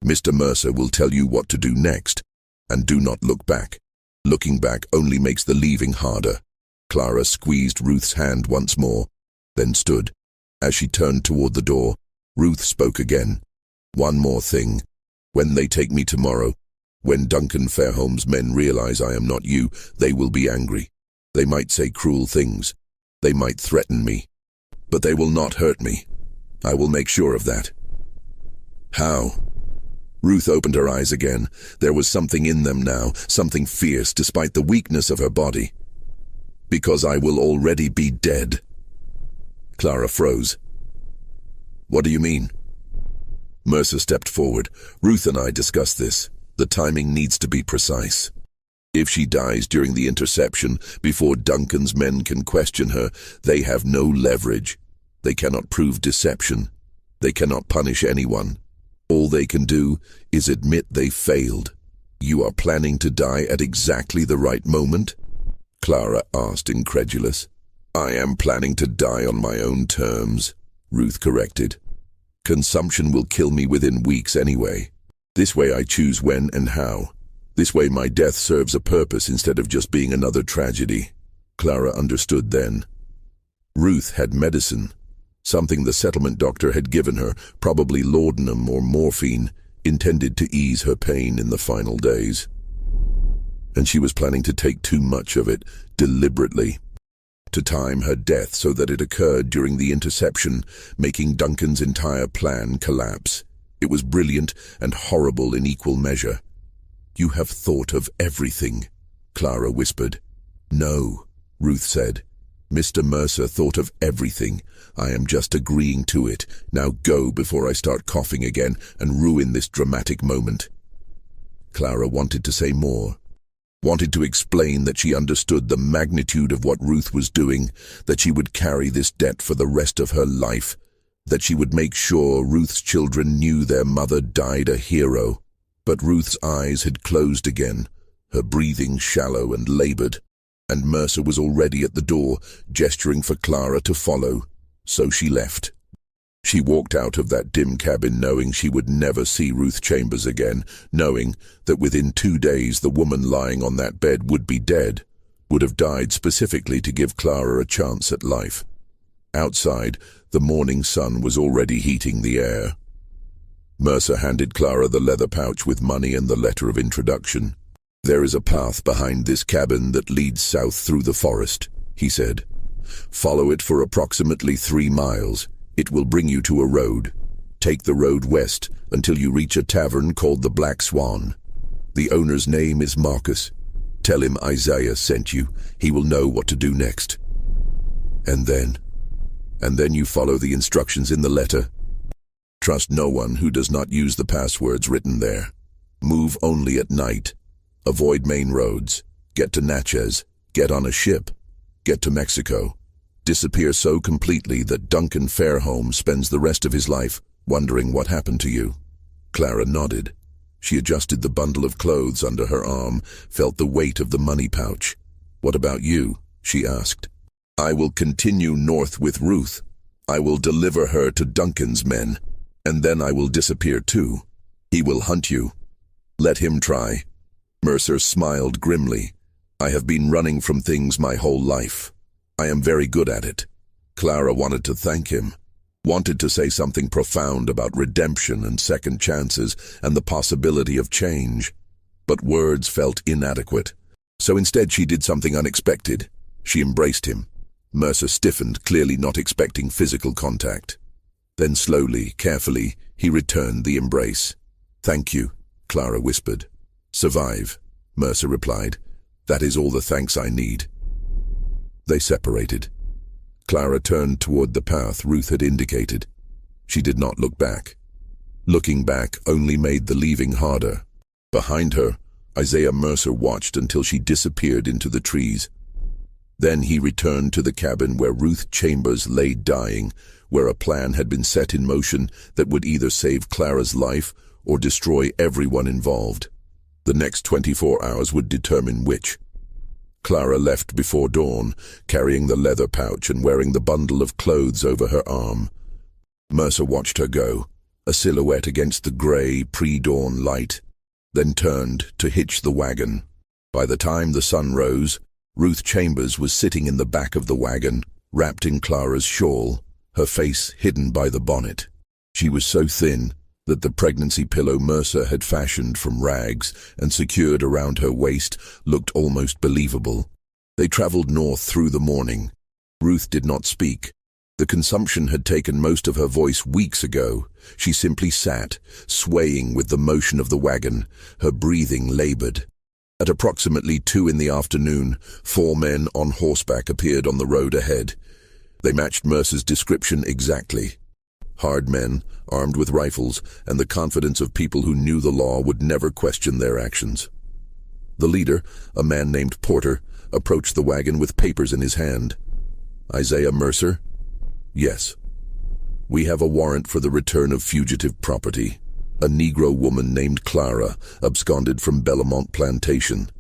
Mr. Mercer will tell you what to do next, and do not look back. Looking back only makes the leaving harder." Clara squeezed Ruth's hand once more, then stood. As she turned toward the door, Ruth spoke again. "One more thing. When they take me tomorrow, when Duncan Fairholme's men realize I am not you, they will be angry. They might say cruel things. They might threaten me. But they will not hurt me. I will make sure of that." "How?" Ruth opened her eyes again. There was something in them now, something fierce despite the weakness of her body. "Because I will already be dead." Clara froze. "What do you mean?" Mercer stepped forward. "Ruth and I discussed this. The timing needs to be precise. If she dies during the interception, before Duncan's men can question her, they have no leverage. They cannot prove deception. They cannot punish anyone. All they can do is admit they failed. You are planning to die at exactly the right moment?" Clara asked, incredulous. "I am planning to die on my own terms," Ruth corrected. "Consumption will kill me within weeks anyway. This way I choose when and how. This way my death serves a purpose instead of just being another tragedy." Clara understood then. Ruth had medicine, something the settlement doctor had given her, probably laudanum or morphine, intended to ease her pain in the final days. And she was planning to take too much of it, deliberately, to time her death so that it occurred during the interception, making Duncan's entire plan collapse. It was brilliant and horrible in equal measure. "You have thought of everything," Clara whispered. "No," Ruth said. Mr. Mercer thought of everything. I am just agreeing to it. Now go before I start coughing again and ruin this dramatic moment. Clara wanted to say more. Wanted to explain that she understood the magnitude of what Ruth was doing, that she would carry this debt for the rest of her life, that she would make sure Ruth's children knew their mother died a hero. But Ruth's eyes had closed again, her breathing shallow and labored, and Mercer was already at the door, gesturing for Clara to follow. So she left. She walked out of that dim cabin knowing she would never see Ruth Chambers again, knowing that within 2 days the woman lying on that bed would be dead, would have died specifically to give Clara a chance at life. Outside, the morning sun was already heating the air. Mercer handed Clara the leather pouch with money and the letter of introduction. "There is a path behind this cabin that leads south through the forest," he said. "Follow it for approximately 3 miles. It will bring you to a road. Take the road west until you reach a tavern called the Black Swan. The owner's name is Marcus. Tell him Isaiah sent you. He will know what to do next. And then you follow the instructions in the letter. Trust no one who does not use the passwords written there. Move only at night. Avoid main roads. Get to Natchez. Get on a ship. Get to Mexico. Disappear so completely that Duncan Fairholme spends the rest of his life wondering what happened to you." Clara nodded. She adjusted the bundle of clothes under her arm, felt the weight of the money pouch. "What about you?" she asked. "I will continue north with Ruth. I will deliver her to Duncan's men. And then I will disappear too. He will hunt you. Let him try." Mercer smiled grimly. "I have been running from things my whole life. I am very good at it." Clara wanted to thank him, wanted to say something profound about redemption and second chances and the possibility of change. But words felt inadequate. So instead she did something unexpected. She embraced him. Mercer stiffened, clearly not expecting physical contact. Then slowly, carefully, he returned the embrace. "Thank you," Clara whispered. "Survive," Mercer replied. "That is all the thanks I need." They separated. Clara turned toward the path Ruth had indicated. She did not look back. Looking back only made the leaving harder. Behind her, Isaiah Mercer watched until she disappeared into the trees. Then he returned to the cabin where Ruth Chambers lay dying, where a plan had been set in motion that would either save Clara's life or destroy everyone involved. The next 24 hours would determine which. Clara left before dawn, carrying the leather pouch and wearing the bundle of clothes over her arm. Mercer watched her go, a silhouette against the gray, pre-dawn light, then turned to hitch the wagon. By the time the sun rose, Ruth Chambers was sitting in the back of the wagon, wrapped in Clara's shawl, her face hidden by the bonnet. She was so thin that the pregnancy pillow Mercer had fashioned from rags and secured around her waist looked almost believable. They traveled north through the morning. Ruth did not speak. The consumption had taken most of her voice weeks ago. She simply sat, swaying with the motion of the wagon, her breathing labored. At approximately 2 in the afternoon, 4 men on horseback appeared on the road ahead. They matched Mercer's description exactly. Hard men, armed with rifles, and the confidence of people who knew the law would never question their actions. The leader, a man named Porter, approached the wagon with papers in his hand. "Isaiah Mercer?" "Yes." "We have a warrant for the return of fugitive property. A Negro woman named Clara absconded from Bellamont Plantation.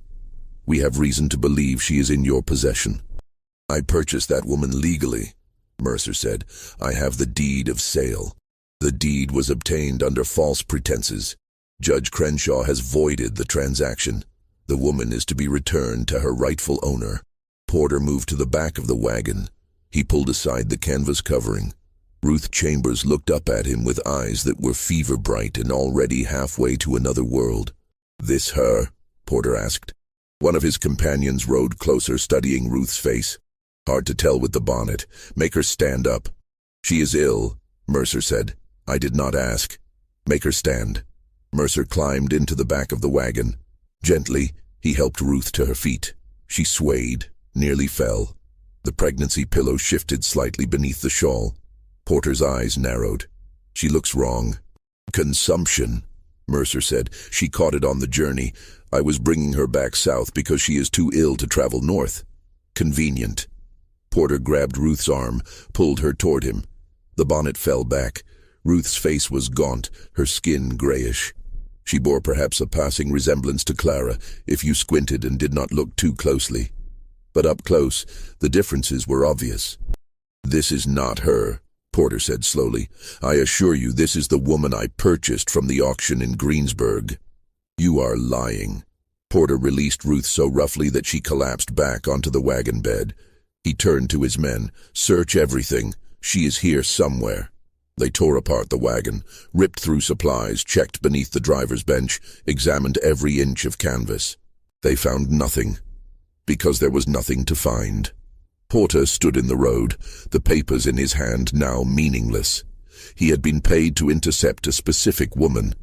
We have reason to believe she is in your possession." "I purchased that woman legally," Mercer said. "I have the deed of sale. The deed was obtained under false pretenses. Judge Crenshaw has voided the transaction. The woman is to be returned to her rightful owner." Porter moved to the back of the wagon. He pulled aside the canvas covering. Ruth Chambers looked up at him with eyes that were fever-bright and already halfway to another world. "This her?" Porter asked. One of his companions rode closer, studying Ruth's face. "Hard to tell with the bonnet. Make her stand up." "She is ill," Mercer said. "I did not ask." "Make her stand." Mercer climbed into the back of the wagon. Gently, he helped Ruth to her feet. She swayed, nearly fell. The pregnancy pillow shifted slightly beneath the shawl. Porter's eyes narrowed. She looks wrong. Consumption, Mercer said. She caught it on the journey. I was bringing her back south because she is too ill to travel north. Convenient. Porter grabbed Ruth's arm, pulled her toward him. The bonnet fell back. Ruth's face was gaunt, her skin grayish. She bore perhaps a passing resemblance to Clara, if you squinted and did not look too closely. But up close, the differences were obvious. This is not her, Porter said slowly. I assure you this is the woman I purchased from the auction in Greensburg. You are lying. Porter released Ruth so roughly that she collapsed back onto the wagon bed. He turned to his men. Search everything. She is here somewhere. They tore apart the wagon, ripped through supplies, checked beneath the driver's bench, examined every inch of canvas. They found nothing, because there was nothing to find. Porter stood in the road, the papers in his hand now meaningless. He had been paid to intercept a specific woman.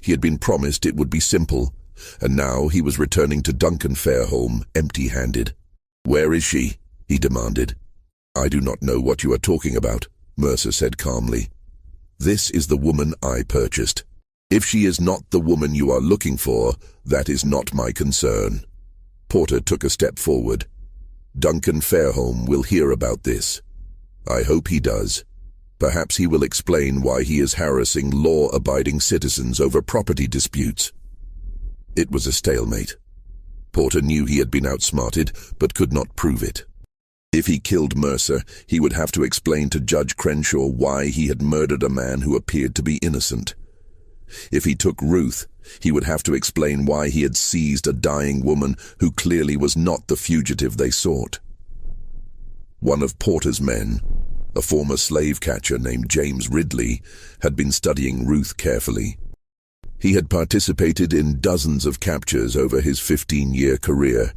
He had been promised it would be simple, and now he was returning to Duncan Fairholme empty-handed. Where is she? He demanded. I do not know what you are talking about, Mercer said calmly. This is the woman I purchased. If she is not the woman you are looking for, that is not my concern. Porter took a step forward. Duncan Fairholme will hear about this. I hope he does. Perhaps he will explain why he is harassing law-abiding citizens over property disputes. It was a stalemate. Porter knew he had been outsmarted, but could not prove it. If he killed Mercer, he would have to explain to Judge Crenshaw why he had murdered a man who appeared to be innocent. If he took Ruth, he would have to explain why he had seized a dying woman who clearly was not the fugitive they sought. One of Porter's men, a former slave catcher named James Ridley, had been studying Ruth carefully. He had participated in dozens of captures over his 15-year career.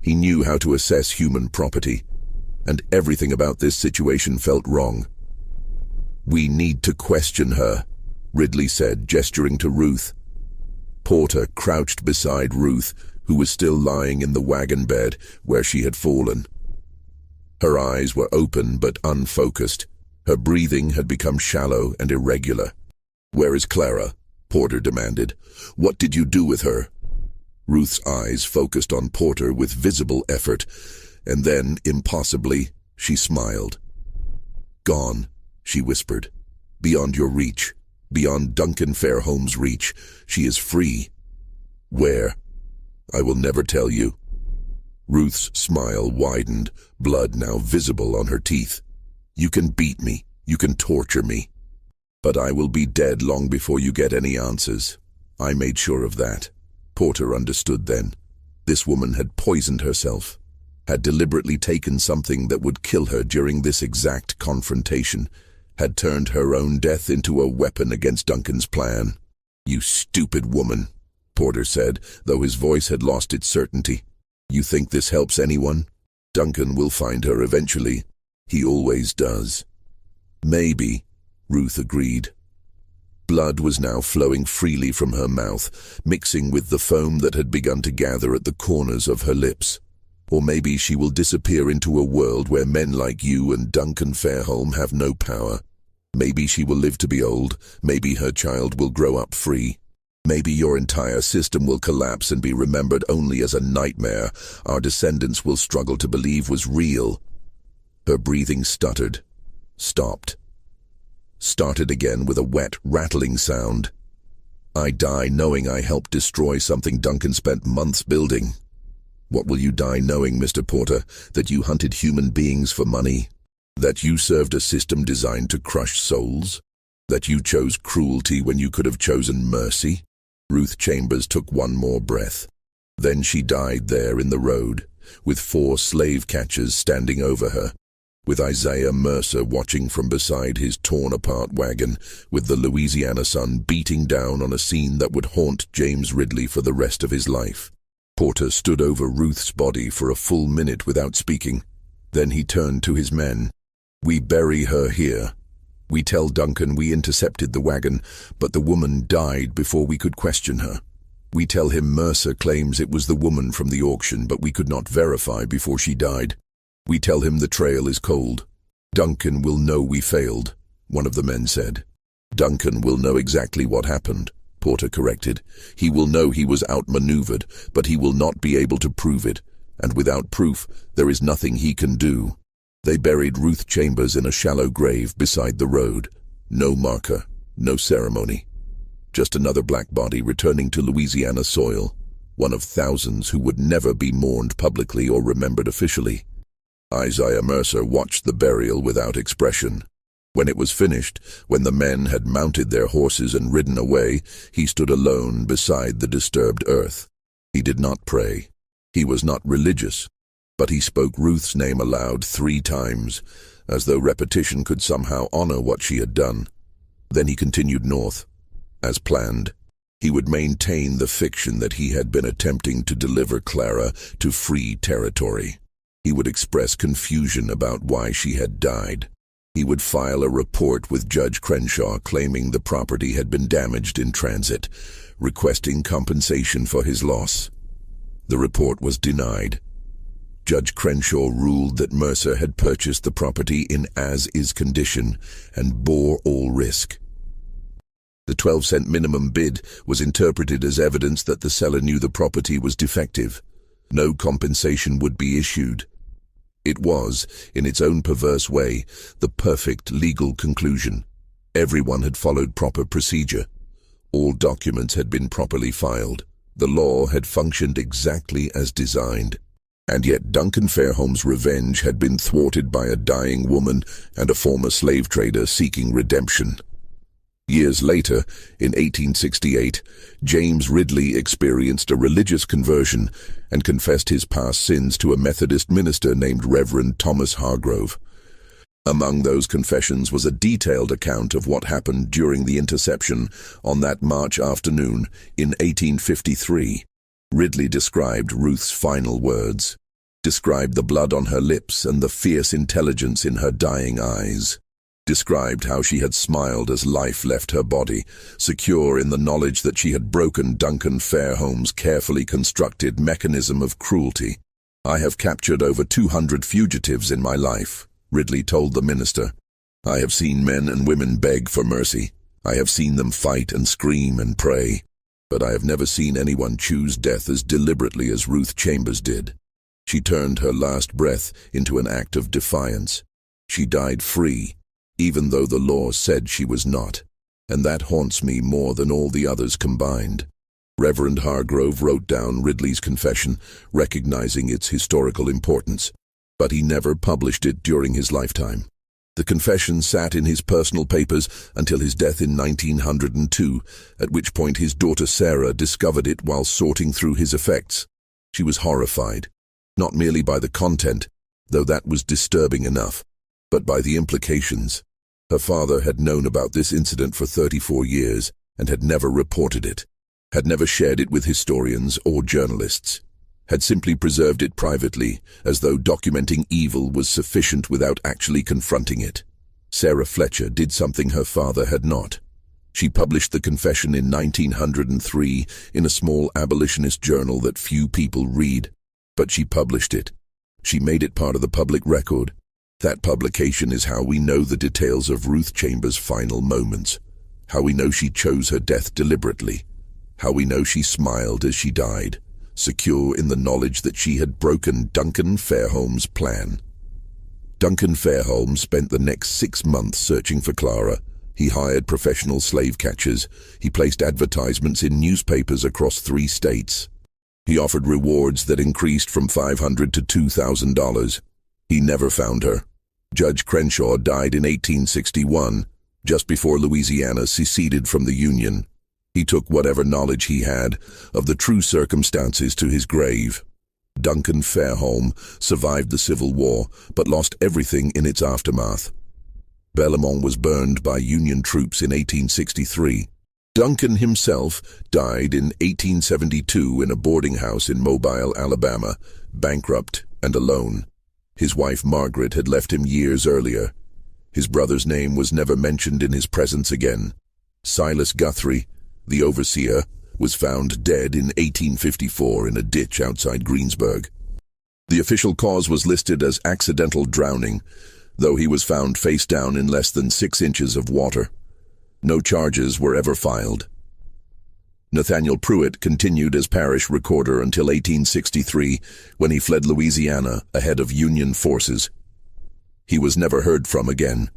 He knew how to assess human property, and everything about this situation felt wrong. We need to question her, Ridley said, gesturing to Ruth. Porter crouched beside Ruth, who was still lying in the wagon bed where she had fallen. Her eyes were open but unfocused. Her breathing had become shallow and irregular. Where is Clara? Porter demanded. What did you do with her? Ruth's eyes focused on Porter with visible effort, and then, impossibly, she smiled. Gone, she whispered. Beyond your reach. Beyond Duncan Fairholme's reach. She is free. Where? I will never tell you. Ruth's smile widened, blood now visible on her teeth. You can beat me. You can torture me. But I will be dead long before you get any answers. I made sure of that. Porter understood then. This woman had poisoned herself, had deliberately taken something that would kill her during this exact confrontation, had turned her own death into a weapon against Duncan's plan. You stupid woman, Porter said, though his voice had lost its certainty. You think this helps anyone? Duncan will find her eventually. He always does. Maybe, Ruth agreed. Blood was now flowing freely from her mouth, mixing with the foam that had begun to gather at the corners of her lips. Or maybe she will disappear into a world where men like you and Duncan Fairholme have no power. Maybe she will live to be old. Maybe her child will grow up free. Maybe your entire system will collapse and be remembered only as a nightmare our descendants will struggle to believe was real. Her breathing stuttered, stopped, started again with a wet, rattling sound. I die knowing I helped destroy something Duncan spent months building. What will you die knowing, Mr. Porter? That you hunted human beings for money? That you served a system designed to crush souls? That you chose cruelty when you could have chosen mercy? Ruth Chambers took one more breath. Then she died there in the road, with 4 slave catchers standing over her, with Isaiah Mercer watching from beside his torn-apart wagon, with the Louisiana sun beating down on a scene that would haunt James Ridley for the rest of his life. Porter stood over Ruth's body for a full minute without speaking. Then he turned to his men. We bury her here. We tell Duncan we intercepted the wagon, but the woman died before we could question her. We tell him Mercer claims it was the woman from the auction, but we could not verify before she died. We tell him the trail is cold. Duncan will know we failed, one of the men said. Duncan will know exactly what happened, Porter corrected. He will know he was outmaneuvered, but he will not be able to prove it, and without proof, there is nothing he can do. They buried Ruth Chambers in a shallow grave beside the road. No marker, no ceremony. Just another black body returning to Louisiana soil, one of thousands who would never be mourned publicly or remembered officially. Isaiah Mercer watched the burial without expression. When it was finished, when the men had mounted their horses and ridden away, he stood alone beside the disturbed earth. He did not pray. He was not religious, but he spoke Ruth's name aloud 3 times, as though repetition could somehow honor what she had done. Then he continued north. As planned, he would maintain the fiction that he had been attempting to deliver Clara to free territory. He would express confusion about why she had died. He would file a report with Judge Crenshaw claiming the property had been damaged in transit, requesting compensation for his loss. The report was denied. Judge Crenshaw ruled that Mercer had purchased the property in as-is condition and bore all risk. The 12-cent minimum bid was interpreted as evidence that the seller knew the property was defective. No compensation would be issued. It was, in its own perverse way, the perfect legal conclusion. Everyone had followed proper procedure. All documents had been properly filed. The law had functioned exactly as designed. And yet Duncan Fairholme's revenge had been thwarted by a dying woman and a former slave trader seeking redemption. Years later, in 1868, James Ridley experienced a religious conversion and confessed his past sins to a Methodist minister named Reverend Thomas Hargrove. Among those confessions was a detailed account of what happened during the interception on that March afternoon in 1853. Ridley described Ruth's final words, described the blood on her lips and the fierce intelligence in her dying eyes. Described how she had smiled as life left her body, secure in the knowledge that she had broken Duncan Fairholme's carefully constructed mechanism of cruelty. "I have captured over 200 fugitives in my life," Ridley told the minister. "I have seen men and women beg for mercy. I have seen them fight and scream and pray. But I have never seen anyone choose death as deliberately as Ruth Chambers did. She turned her last breath into an act of defiance. She died free, even though the law said she was not, and that haunts me more than all the others combined." Reverend Hargrove wrote down Ridley's confession, recognizing its historical importance, but he never published it during his lifetime. The confession sat in his personal papers until his death in 1902, at which point his daughter Sarah discovered it while sorting through his effects. She was horrified, not merely by the content, though that was disturbing enough, but by the implications. Her father had known about this incident for 34 years and had never reported it, had never shared it with historians or journalists, had simply preserved it privately, as though documenting evil was sufficient without actually confronting it. Sarah Fletcher did something her father had not. She published the confession in 1903 in a small abolitionist journal that few people read, but she published it. She made it part of the public record. That publication is how we know the details of Ruth Chambers' final moments, how we know she chose her death deliberately, how we know she smiled as she died, secure in the knowledge that she had broken Duncan Fairholme's plan. Duncan Fairholme spent the next 6 months searching for Clara. He hired professional slave catchers. He placed advertisements in newspapers across 3 states. He offered rewards that increased from $500 to $2,000. He never found her. Judge Crenshaw died in 1861, just before Louisiana seceded from the Union. He took whatever knowledge he had of the true circumstances to his grave. Duncan Fairholme survived the Civil War, but lost everything in its aftermath. Belmont was burned by Union troops in 1863. Duncan himself died in 1872 in a boarding house in Mobile, Alabama, bankrupt and alone. His wife Margaret had left him years earlier. His brother's name was never mentioned in his presence again. Silas Guthrie, the overseer, was found dead in 1854 in a ditch outside Greensburg. The official cause was listed as accidental drowning, though he was found face down in less than 6 inches of water. No charges were ever filed. Nathaniel Pruitt continued as parish recorder until 1863, when he fled Louisiana ahead of Union forces. He was never heard from again.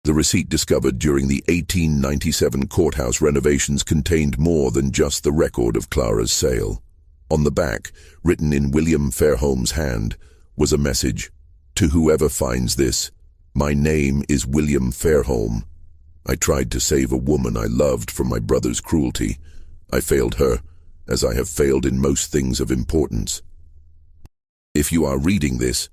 The receipt discovered during the 1897 courthouse renovations contained more than just the record of Clara's sale. On the back, written in William Fairholme's hand, was a message: "To whoever finds this, my name is William Fairholme. I tried to save a woman I loved from my brother's cruelty. I failed her, as I have failed in most things of importance. If you are reading this,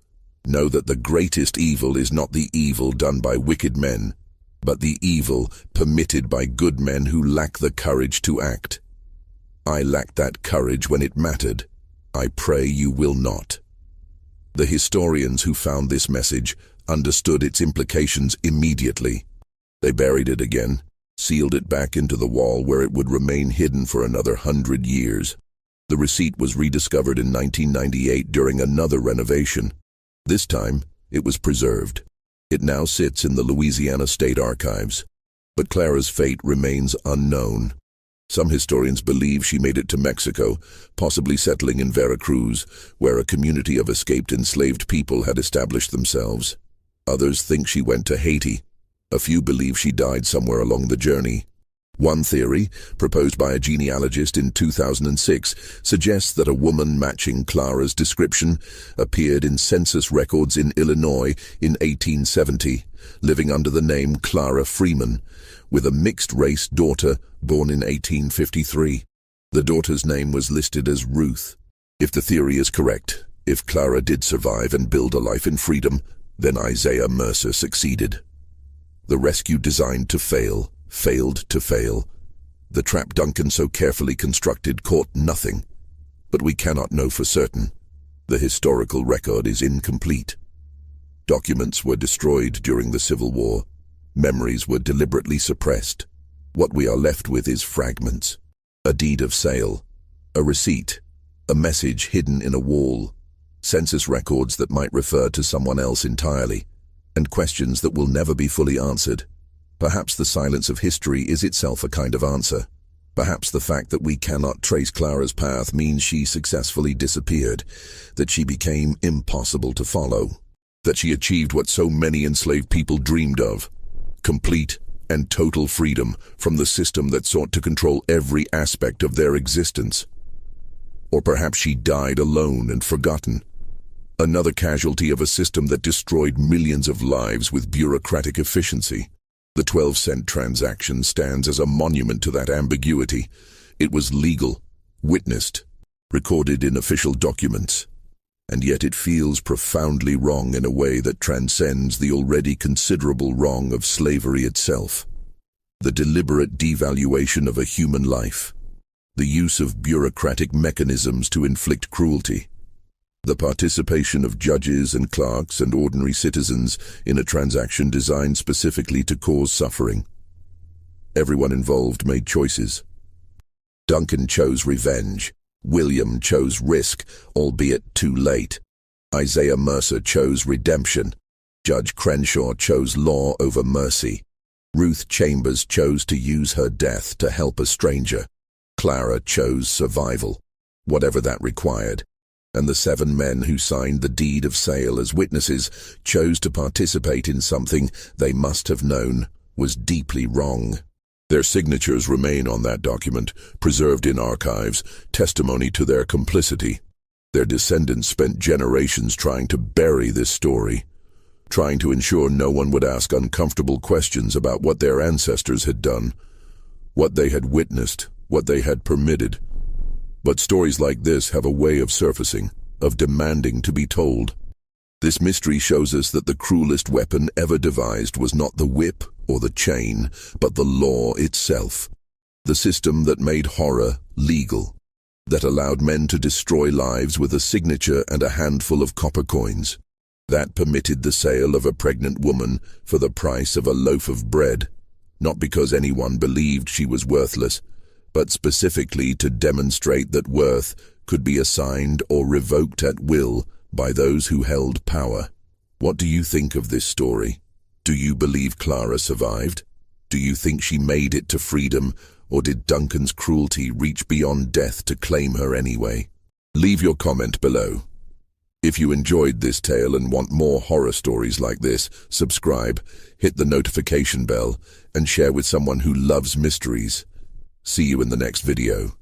know that the greatest evil is not the evil done by wicked men, but the evil permitted by good men who lack the courage to act. I lacked that courage when it mattered. I pray you will not." The historians who found this message understood its implications immediately. They buried it again, sealed it back into the wall where it would remain hidden for another 100 years. The receipt was rediscovered in 1998 during another renovation. This time, it was preserved. It now sits in the Louisiana State Archives. But Clara's fate remains unknown. Some historians believe she made it to Mexico, possibly settling in Veracruz, where a community of escaped enslaved people had established themselves. Others think she went to Haiti. A few believe she died somewhere along the journey. One theory, proposed by a genealogist in 2006, suggests that a woman matching Clara's description appeared in census records in Illinois in 1870, living under the name Clara Freeman, with a mixed-race daughter born in 1853. The daughter's name was listed as Ruth. If the theory is correct, if Clara did survive and build a life in freedom, then Isaiah Mercer succeeded. The rescue designed to fail failed to fail. The trap Duncan so carefully constructed caught nothing. But we cannot know for certain. The historical record is incomplete. Documents were destroyed during the Civil War. Memories were deliberately suppressed. What we are left with is fragments. A deed of sale, a receipt, a message hidden in a wall, census records that might refer to someone else entirely, and questions that will never be fully answered. Perhaps the silence of history is itself a kind of answer. Perhaps the fact that we cannot trace Clara's path means she successfully disappeared, that she became impossible to follow, that she achieved what so many enslaved people dreamed of: complete and total freedom from the system that sought to control every aspect of their existence. Or perhaps she died alone and forgotten, another casualty of a system that destroyed millions of lives with bureaucratic efficiency. The 12-cent transaction stands as a monument to that ambiguity. It was legal, witnessed, recorded in official documents, and yet it feels profoundly wrong in a way that transcends the already considerable wrong of slavery itself. The deliberate devaluation of a human life, the use of bureaucratic mechanisms to inflict cruelty, the participation of judges and clerks and ordinary citizens in a transaction designed specifically to cause suffering. Everyone involved made choices. Duncan chose revenge. William chose risk, albeit too late. Isaiah Mercer chose redemption. Judge Crenshaw chose law over mercy. Ruth Chambers chose to use her death to help a stranger. Clara chose survival, whatever that required. And the 7 men who signed the deed of sale as witnesses chose to participate in something they must have known was deeply wrong. Their signatures remain on that document, preserved in archives, testimony to their complicity. Their descendants spent generations trying to bury this story, trying to ensure no one would ask uncomfortable questions about what their ancestors had done, what they had witnessed, what they had permitted. But stories like this have a way of surfacing, of demanding to be told. This mystery shows us that the cruelest weapon ever devised was not the whip or the chain, but the law itself. The system that made horror legal, that allowed men to destroy lives with a signature and a handful of copper coins, that permitted the sale of a pregnant woman for the price of a loaf of bread, not because anyone believed she was worthless, but specifically to demonstrate that worth could be assigned or revoked at will by those who held power. What do you think of this story? Do you believe Clara survived? Do you think she made it to freedom, or did Duncan's cruelty reach beyond death to claim her anyway? Leave your comment below. If you enjoyed this tale and want more horror stories like this, subscribe, hit the notification bell, and share with someone who loves mysteries. See you in the next video.